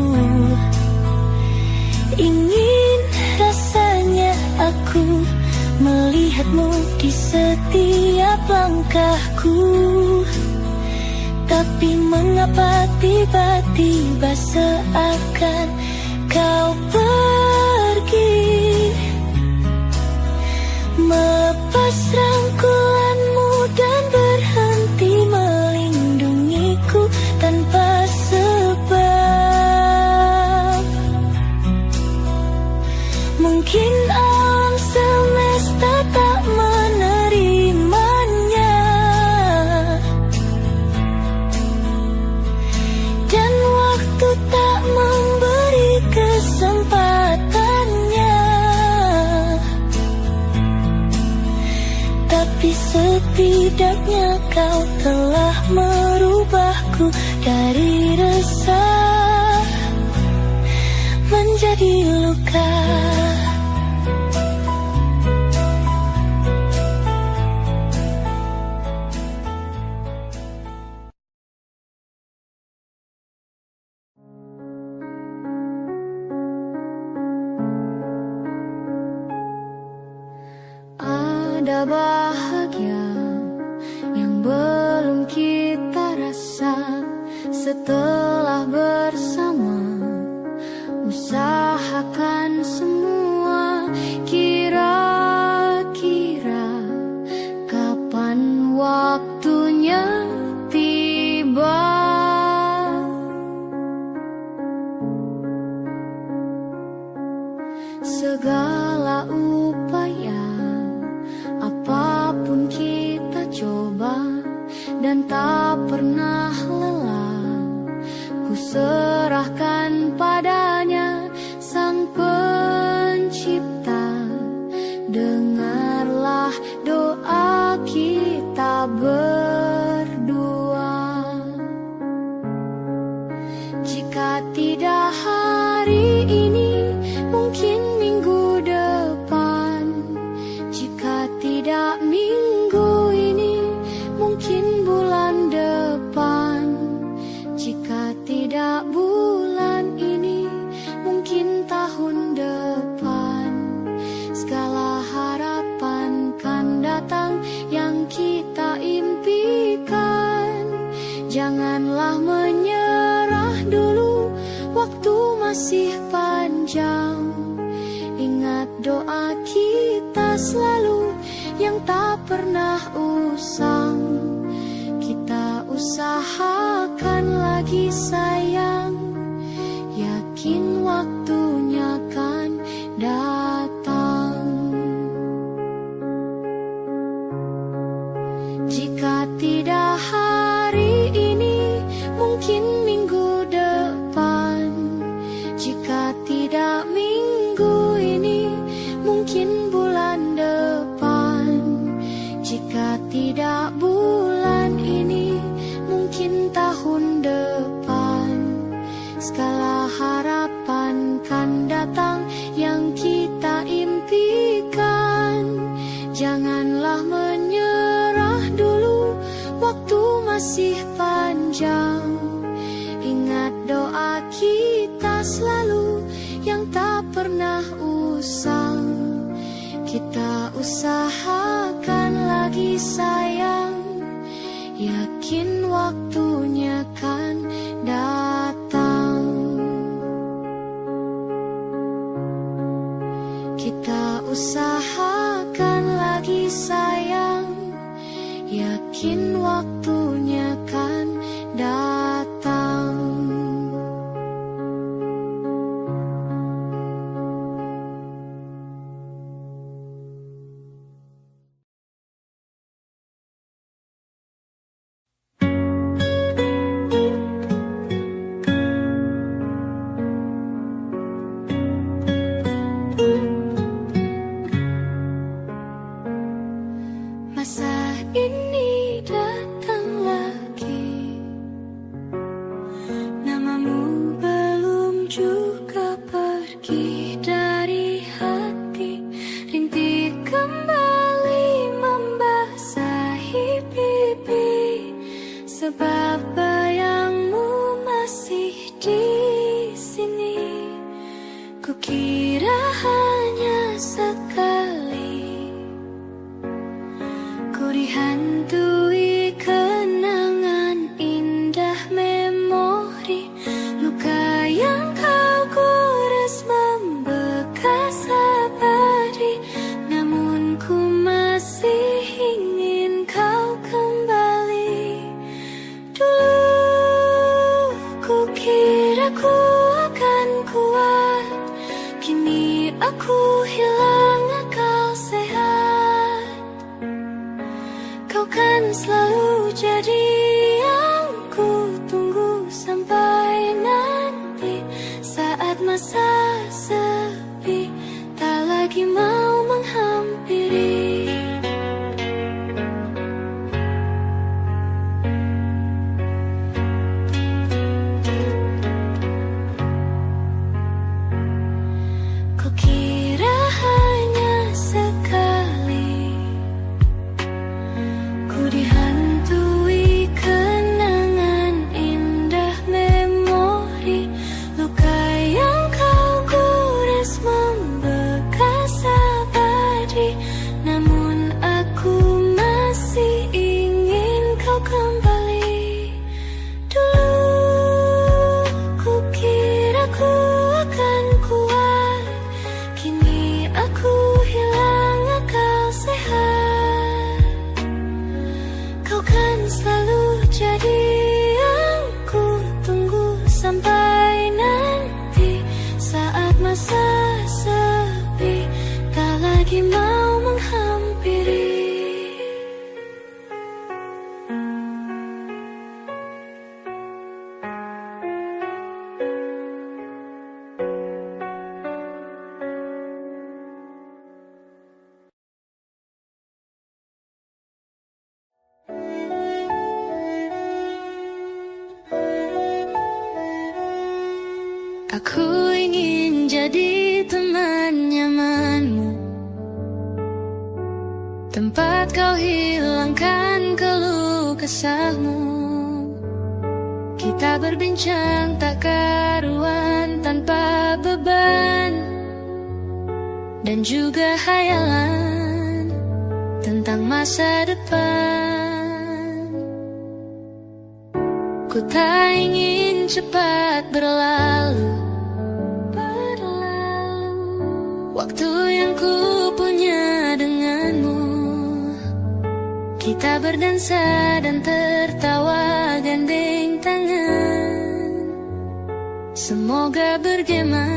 Ingin rasanya aku melihatmu di setiap langkahku, tapi mengapa tiba-tiba seakan kau pergi, melepas rangkulanmu dan berhenti melindungiku tanpa sebab. Mungkin alam semesta tak menerimanya, dan waktu tak memberi kesempatannya. Tapi setidaknya kau telah merubahku dari resah menjadi luka. Ada bahagia yang belum kita rasa setelah bersama. Usahakan semua, kira-kira kapan waktunya tiba. Segala upaya apapun kita coba dan tak pernah lelah, ku serahkan padanya Sang Pencipta. Dengarlah doa kita berdua. Jika tidak hari ini, mungkin minggu depan. Jika tidak minggu ini, mungkin bulan depan. Jika tidak bulan ini, mungkin tahun depan. Segala harapan kan datang yang kita impikan. Janganlah menyerah dulu, waktu masih panjang. Ingat doa kita selalu yang tak pernah usang. Kita usahakan lagi sayang, masih panjang. Ingat doa kita selalu yang tak pernah usang. Kita usahakan lagi sayang, yakin waktunya kan datang. Kita usahakan lagi sayang, yakin waktunya kan datang. Masa ini datang lagi, namamu belum juga pergi dari hati. Rintik kembali membasahi pipi, sebab bayangmu masih di sini. Kukira hanya sekali ku dihantui kenangan indah memori. Luka yang kau gores membekas abadi, namun ku masih ingin kau kembali. Dulu ku kira ku akan kuat, kini aku hilang akal sehat. Kau kan selalu jadi yang ku tunggu sampai nanti. Saat masa sepi tak lagi mau menghampiri. Kukira hanya sekali ku dihantui kenangan indah memori. Luka yang kau gores membekas abadi, namun aku masih ingin kau kembali. Dulu ku kira ku akan kuat, kini aku hilang akal sehat. Kau kan selalu jadi yang ku tunggu sampai nanti. Saat masa sepi tak lagi mau menghampiri. Aku ingin jadi teman nyamanmu, tempat kau hilangkan keluh kesahmu. Kita berbincang tak karuan tanpa beban, dan juga hayalan tentang masa depan. Ku tak ingin cepat berlalu waktu yang ku punya denganmu. Kita berdansa dan tertawa gandeng tangan. Semoga bergema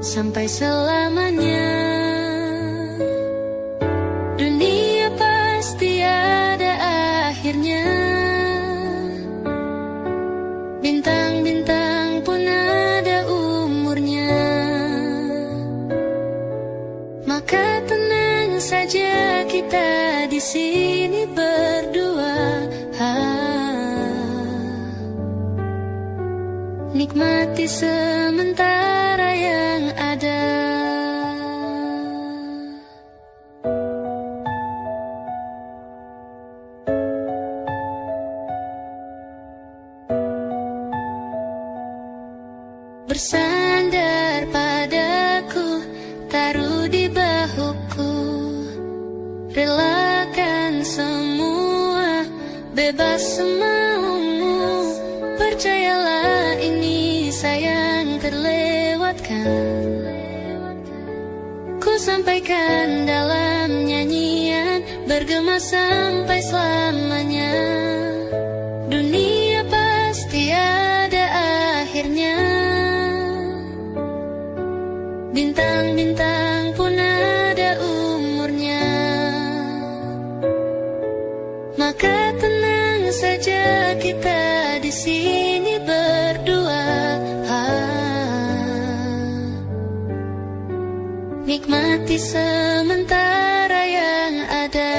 sampai selamanya. Dunia pasti ada akhirnya, bintang-bintang pun ada umurnya. Maka tenang saja kita di sini berdua. Nikmati sementara yang ada. bersandar padaku, taruh di bahuku. Relakan semua, bebas semaumu. Percayalah ini sayang terlewatkan. Ku sampaikan dalam nyanyian, bergema sampai selamanya. Dunia pasti ada akhirnya. Bintang-bintang pun ada umurnya. Maka tenang saja kita di sini berdua. Nikmati sementara yang ada.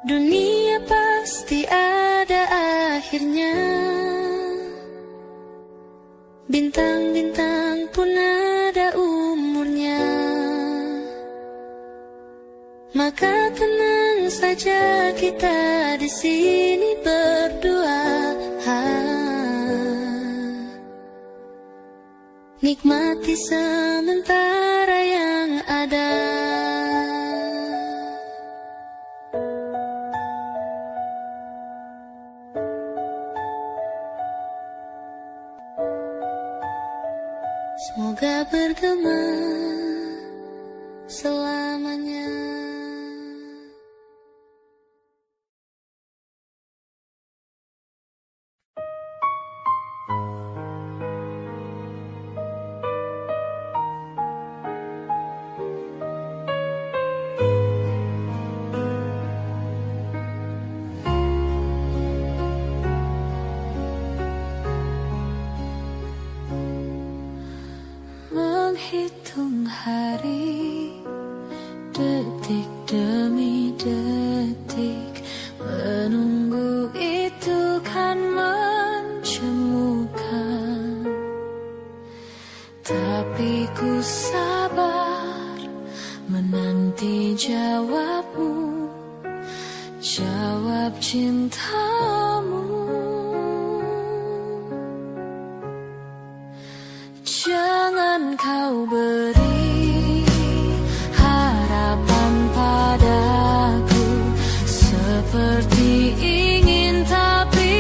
Dunia pasti ada akhirnya. Bintang-bintang pun ada umurnya. Maka tenang saja kita di sini berdua. Nikmati sementara yang ada. Semoga bergema selamanya. Menghitung hari, detik demi detik, menunggu itu kan mencemukan. Tapi ku sabar menanti jawabmu, jawab cintamu. Jangan kau beri harapan padaku, seperti ingin tapi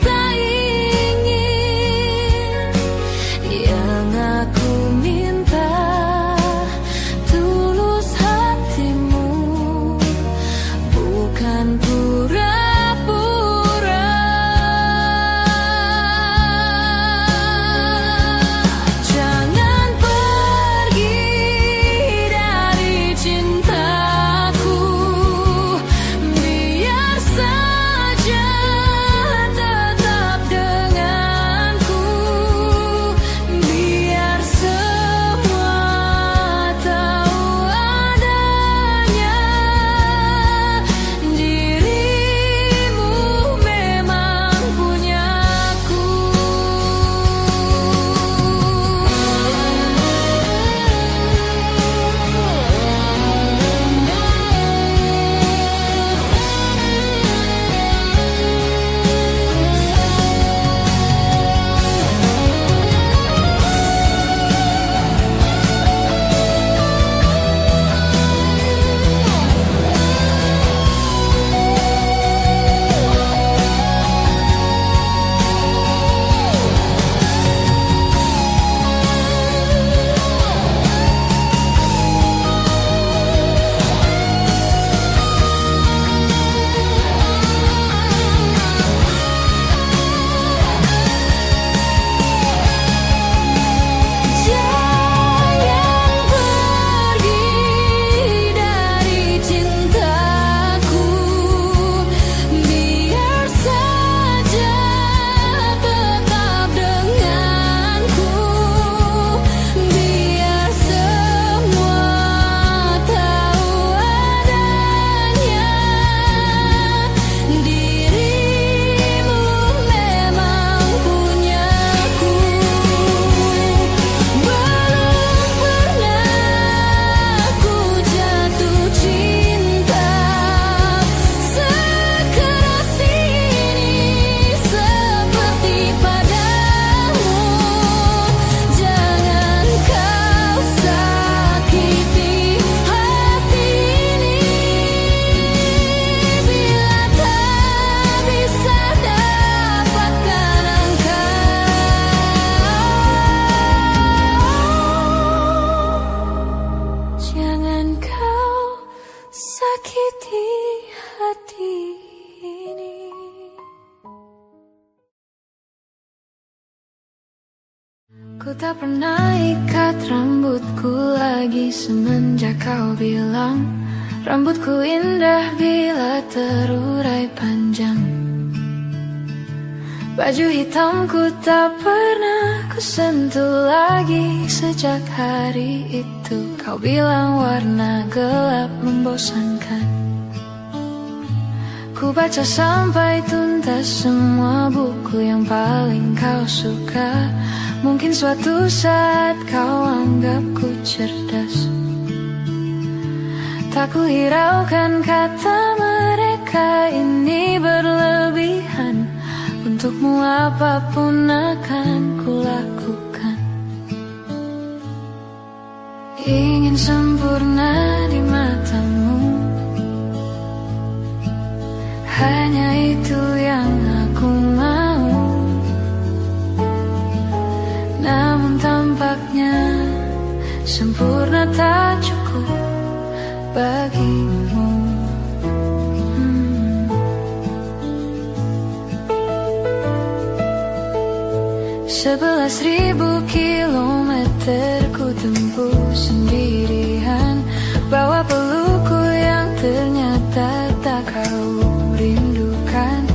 tak ingin. Yang aku minta tulus hatimu, bukan pura-pura. Jangan kau sakiti hati ini. Ku tak pernah ikat rambutku lagi semenjak kau bilang rambutku indah bila terurai panjang. Baju hitamku tak pernah ku sentuh lagi sejak hari itu. Kau bilang warna gelap membosankan. Ku baca sampai tuntas semua buku yang paling kau suka. Mungkin suatu saat kau anggapku cerdas. Tak ku hiraukan kata mereka ini berlebihan. Untukmu apapun akan kulakukan. Ingin sempurna di matamu, hanya itu yang aku mau. Namun tampaknya sempurna tak cukup bagimu. 11.000 kilometer ku tempuh sendirian, bawa pelukku yang ternyata tak kau rindukan.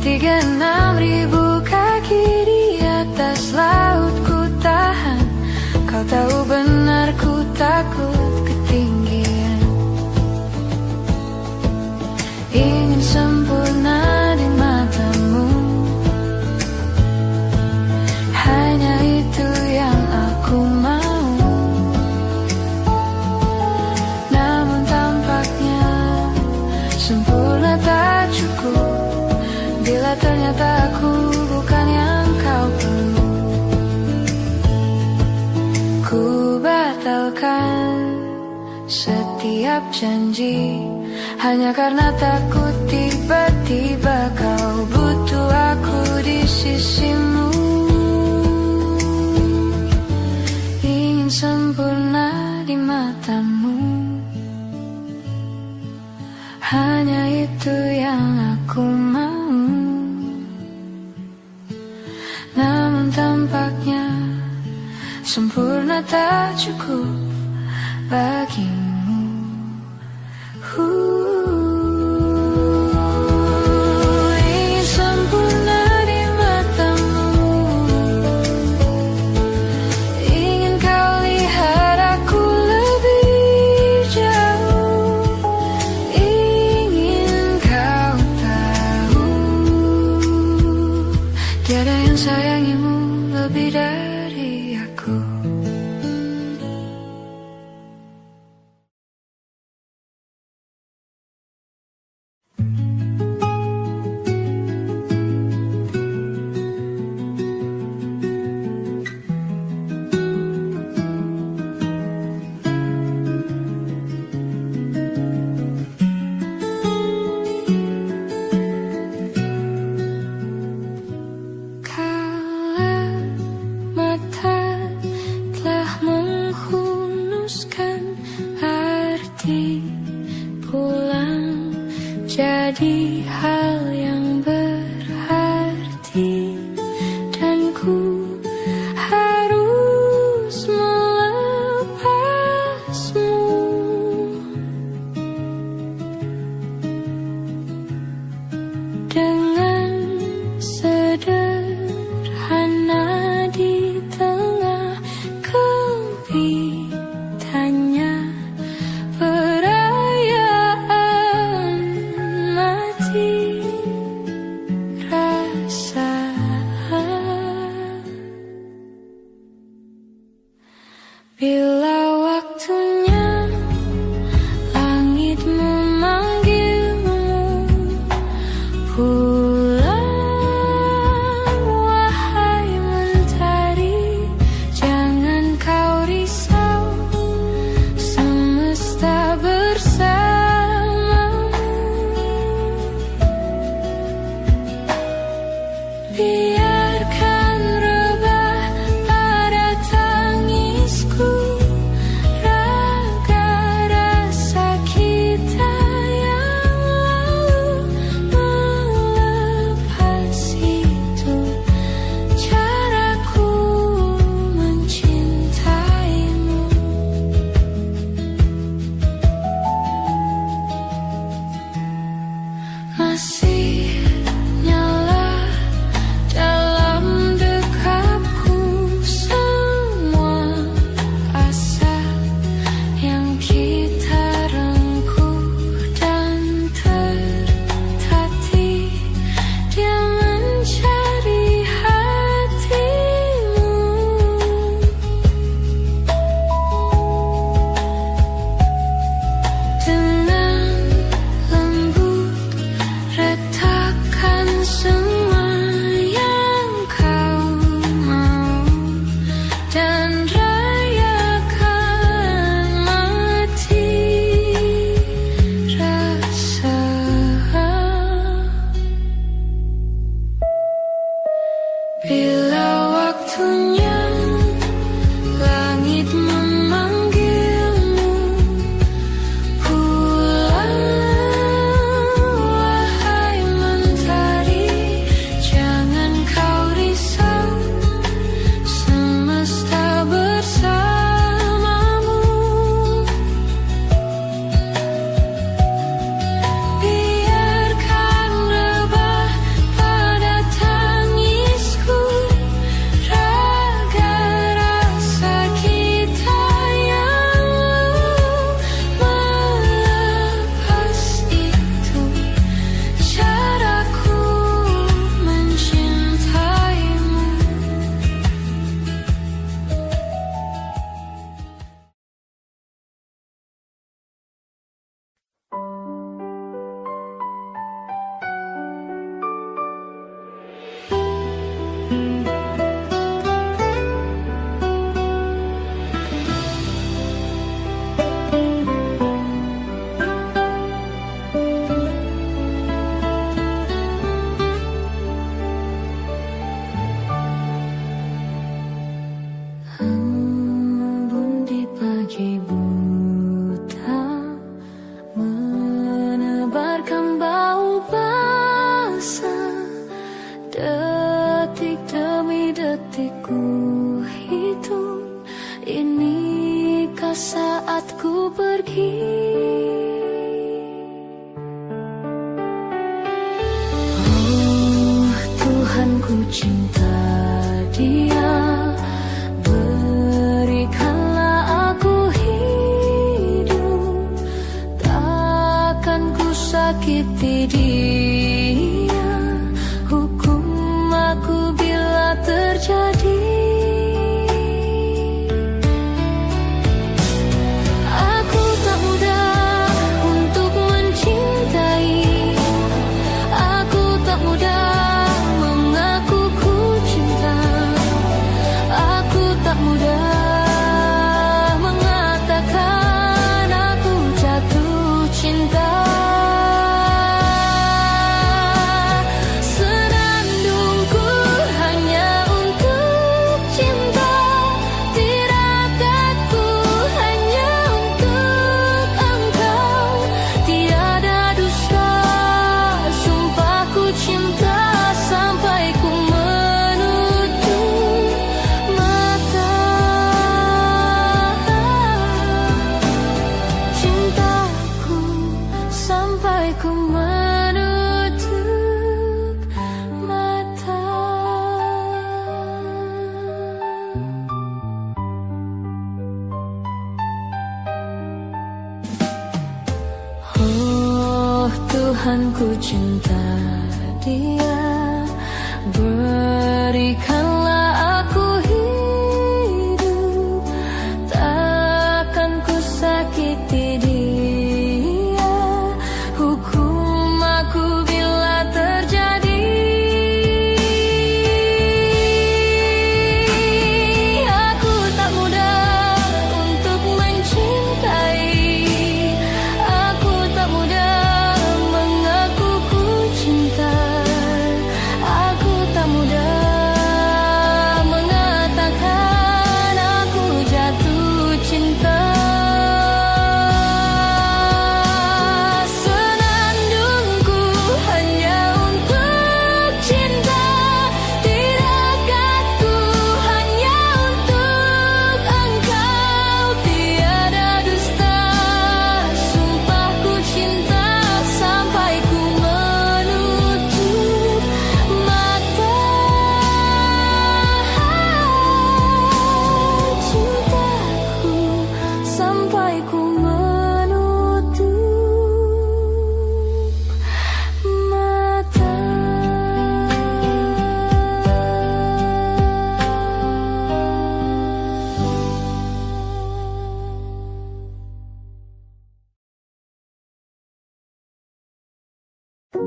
36.000 kaki di atas laut ku tahan. Kau tahu benar ku takut ketinggian. Ingin sempurna di matamu, hanya itu yang aku mau. Namun tampaknya sempurna tak cukup bila ternyata aku bukan yang kau perlu. Ku batalkan setiap janji hanya karena takut tiba-tiba kau butuh aku di sisimu. Ingin sempurna di matamu, hanya itu yang aku mau. Namun tampaknya sempurna tak cukup bagimu. Ingin sempurna di matamu, ingin kau lihat aku lebih jauh, ingin kau tahu tiada yang sayangimu lebih dari aku. Jadi hal yang berarti, dan ku harus melepasmu. Dengan sederhana di tengah kempitannya perayaan mati. masih nyala dalam dekapku. Semua asa yang kita rengkuh dan tertatih, dia mencari hatimu. Dengan lembut retakan semua yang kau mau, dan rayakan mati rasa. Bila waktunya langit memanggilmu pulang, wahai mentari, jangan kau risau, semesta bersamamu. Biarkan rebah pada tangisku raga rasa kita yang melepas itu caraku mencintaimu. Embun di pagi buta menebarkan bau basah. Detik demi detik ku hitung, inikah saatku pergi? Oh Tuhan, ku cinta dia, berikanlah aku hidup, takkan ku sakiti dia, hukum aku bila terjadi. Aku tak mudah untuk mencintai, aku tak mudah mengaku ku cinta, aku tak mudah mengatakan aku jatuh cinta. Senandungku hanya untuk cinta, tirakatku hanya untuk engkau. Tiada dusta, sumpah ku cinta sampai ku menutup mata. Cintaku sampai ku menutup mata. Oh Tuhan, ku cinta dia, berikanlah aku hidup, takkan ku sakiti dia, hukum aku bila terjadi. Aku tak mudah untuk mencintai, aku tak mudah mengaku ku cinta, aku tak mudah Belum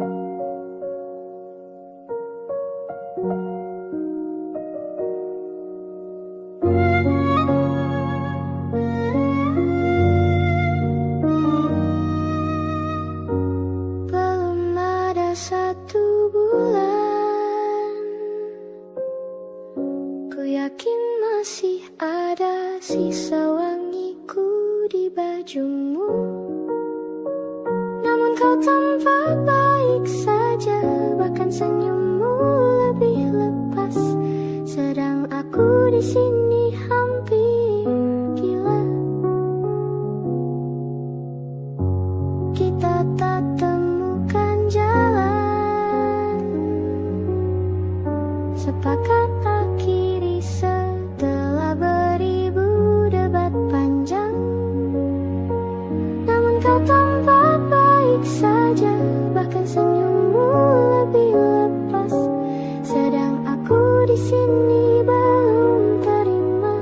ada 1 bulan, ku yakin masih ada sisa wangiku di bajumu. Namun kau tampak baik saja, bahkan senyummu lebih lepas. Sedang aku di sini hampir gila. Kita tak temukan jalan, sepakat akhiri setelah beribu debat panjang. Namun kau tampak baik saja, bahkan senyummu lebih lepas. Sedang aku di sini belum terima.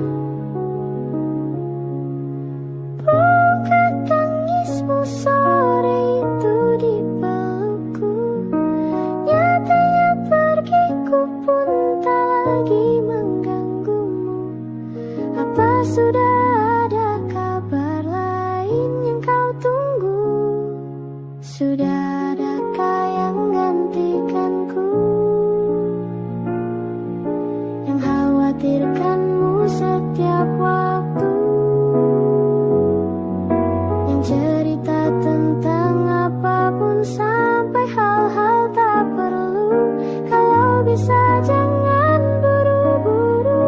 Bukan tangismu sore itu di pelukku, nyatanya pergiku pun tak lagi mengganggumu. Apa sudah ada kabar lain yang kau tunggu? Sudah adakah yang gantikanku, yang khawatirkanmu setiap waktu, yang cerita tentang apapun sampai hal-hal tak perlu. Kalau bisa jangan buru-buru,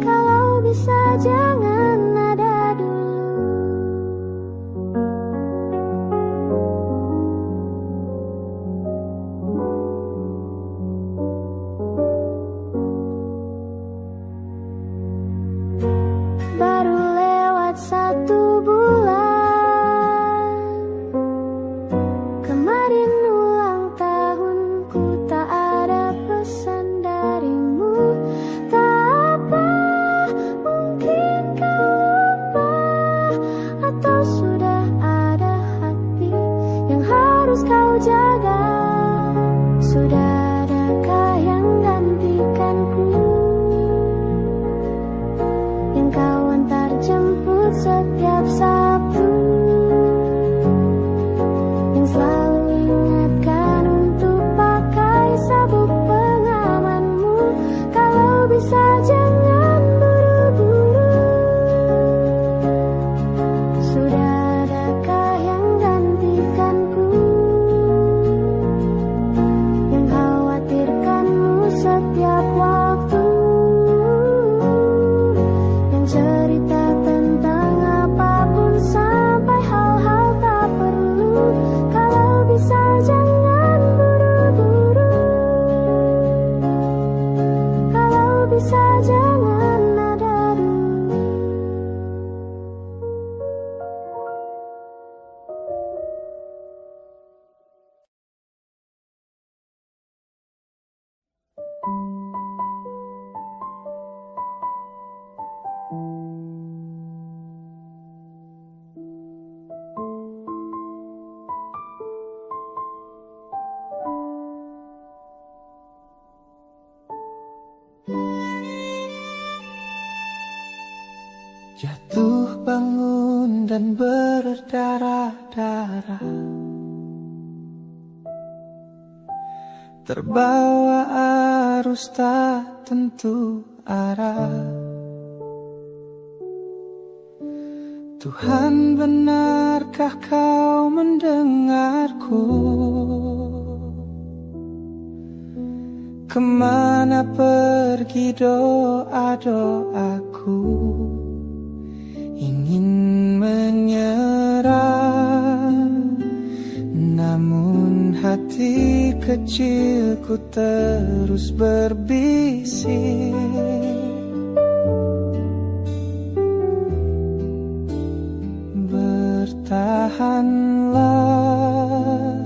kalau bisa jangan ada dulu. Baru lewat 1 bulan, kemarin ulang tahunku, tak ada pesan darimu. Tak apa, mungkin kau lupa, atau sudah ada hati yang harus kau jaga. Sudah adakah yang gantikanku, yang kau antar jemput setiap Sabtu, yang selalu ingatkan untuk pakai sabuk pengamanmu. Kalau bisa jangan buru-buru, sudah adakah yang gantikanku, yang khawatirkanmu setiap waktu, yang cerita tentang apapun sampai hal-hal tak perlu. Kalau bisa jangan buru-buru, kalau bisa jangan ada dulu. Jatuh bangun dan berdarah-darah, terbawa arus tak tentu arah. Tuhan, benarkah kau mendengarku? Kemana pergi doa-doaku? Ingin menyerah, namun hati kecilku terus berbisik. Bertahanlah,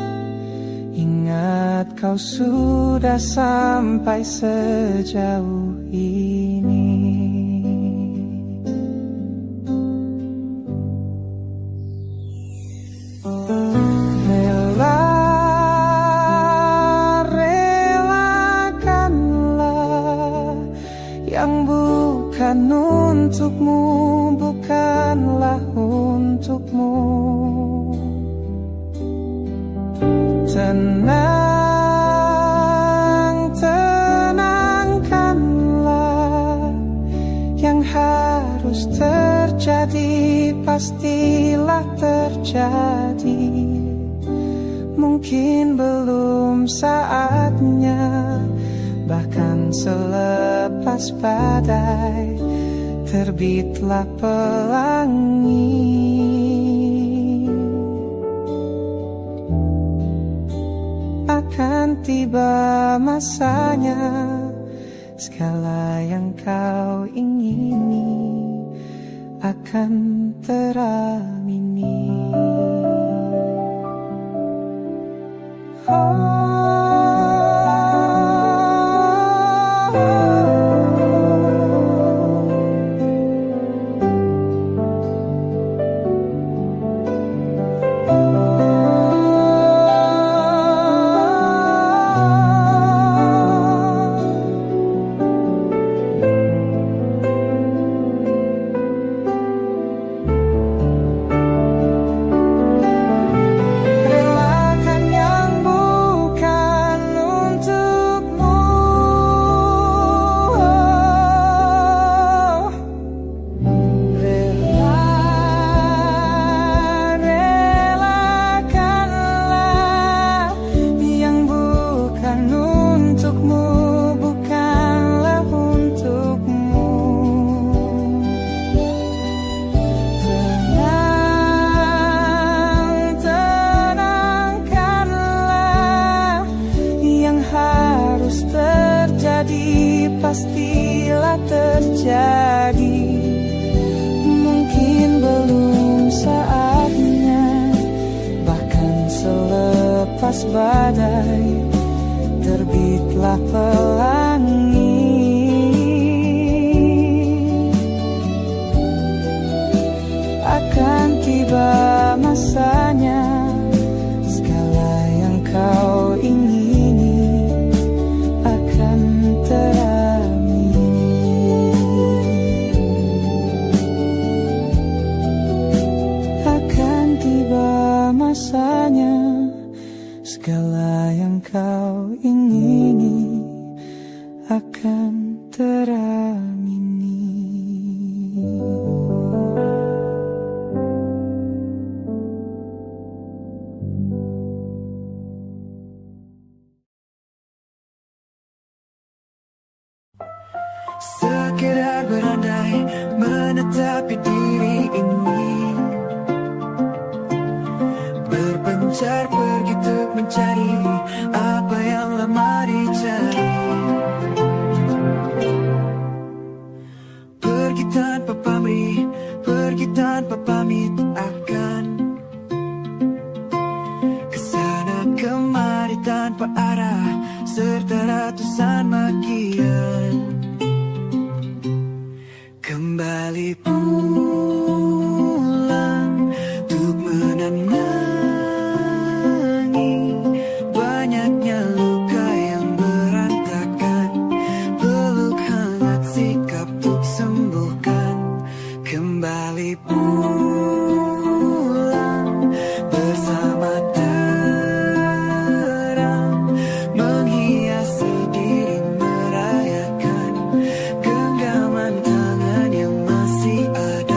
ingat kau sudah sampai sejauh ini. untukmu. Tenang, tenangkanlah. Yang harus terjadi pastilah terjadi. Mungkin belum saatnya, bahkan selepas badai terbitlah pelangi. Akan tiba masanya, segala yang kau ingini akan teramini. Pastilah terjadi. Mungkin belum saatnya, bahkan selepas badai terbitlah pelangi. Akan tiba masanya, segala yang kau ingini akan teramini. Masanya, segala yang kau ingini akan teramini. Sekedar berandai menetapi diri ini, berpencar pergi untuk mencari apa yang lama dicari. Pergi tanpa pamrih, pergi tanpa pamit, akan kesana kemari tanpa arah, serta ratusan makian. Kembali pulang untuk menenangi banyaknya luka yang berantakan. Peluk hangat sikap untuk sembuhkan. Kembali pulang bersama terang, menghiasi diri merayakan genggaman tangan yang masih ada.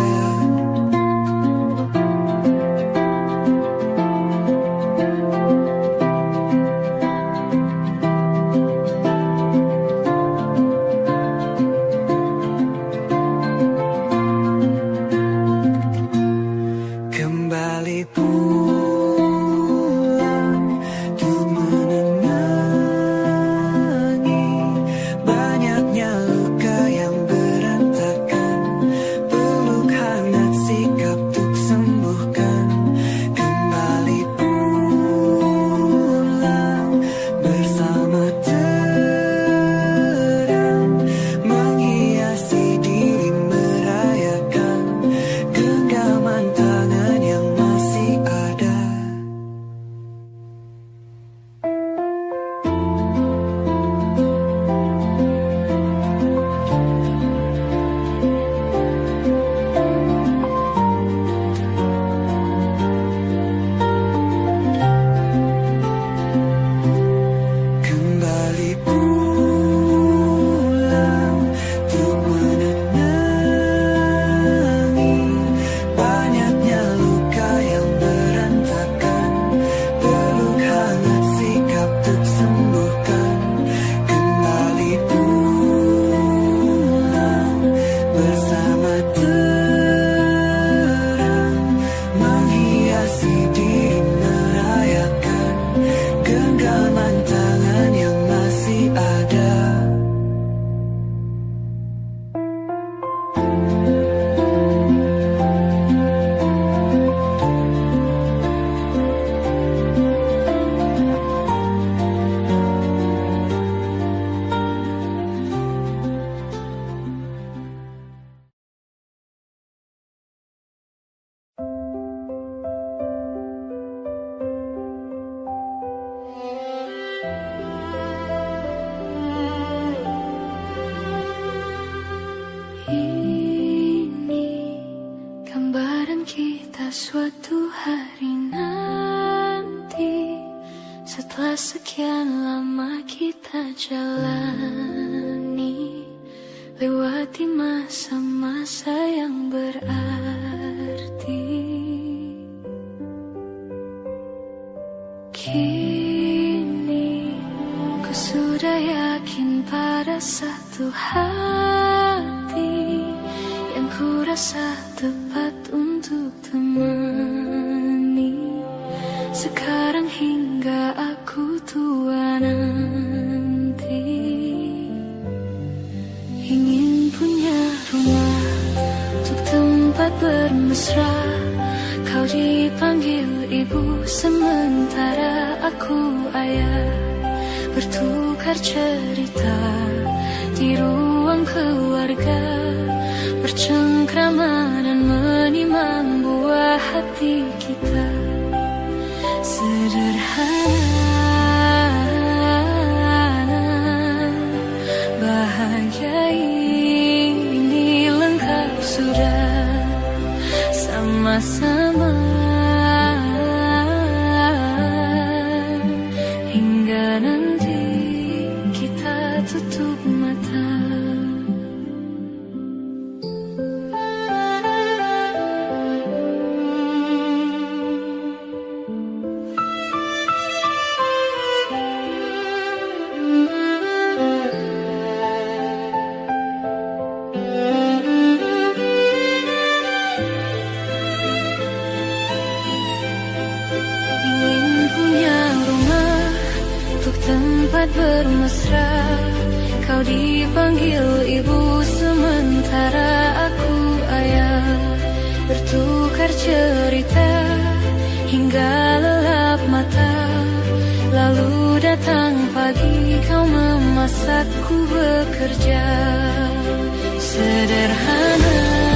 kita suatu hari nanti, setelah sekian lama kita jalani, lewati masa-masa yang berarti. Kini ku sudah yakin pada satu hati yang ku rasa tepat untuk temani. Sekarang hingga aku tua nanti, ingin punya rumah untuk tempat bermesra. Kau dipanggil ibu sementara aku ayah, bertukar cerita di ruang keluarga, bercengkrama dan menimang buah hati kita. Sederhana, bahagia ini lengkap sudah sama-sama, hingga nanti kita tutup mata. Tempat bermesra, kau dipanggil ibu sementara aku ayah, bertukar cerita hingga lelap mata. Lalu datang pagi, kau memasakku bekerja. Sederhana,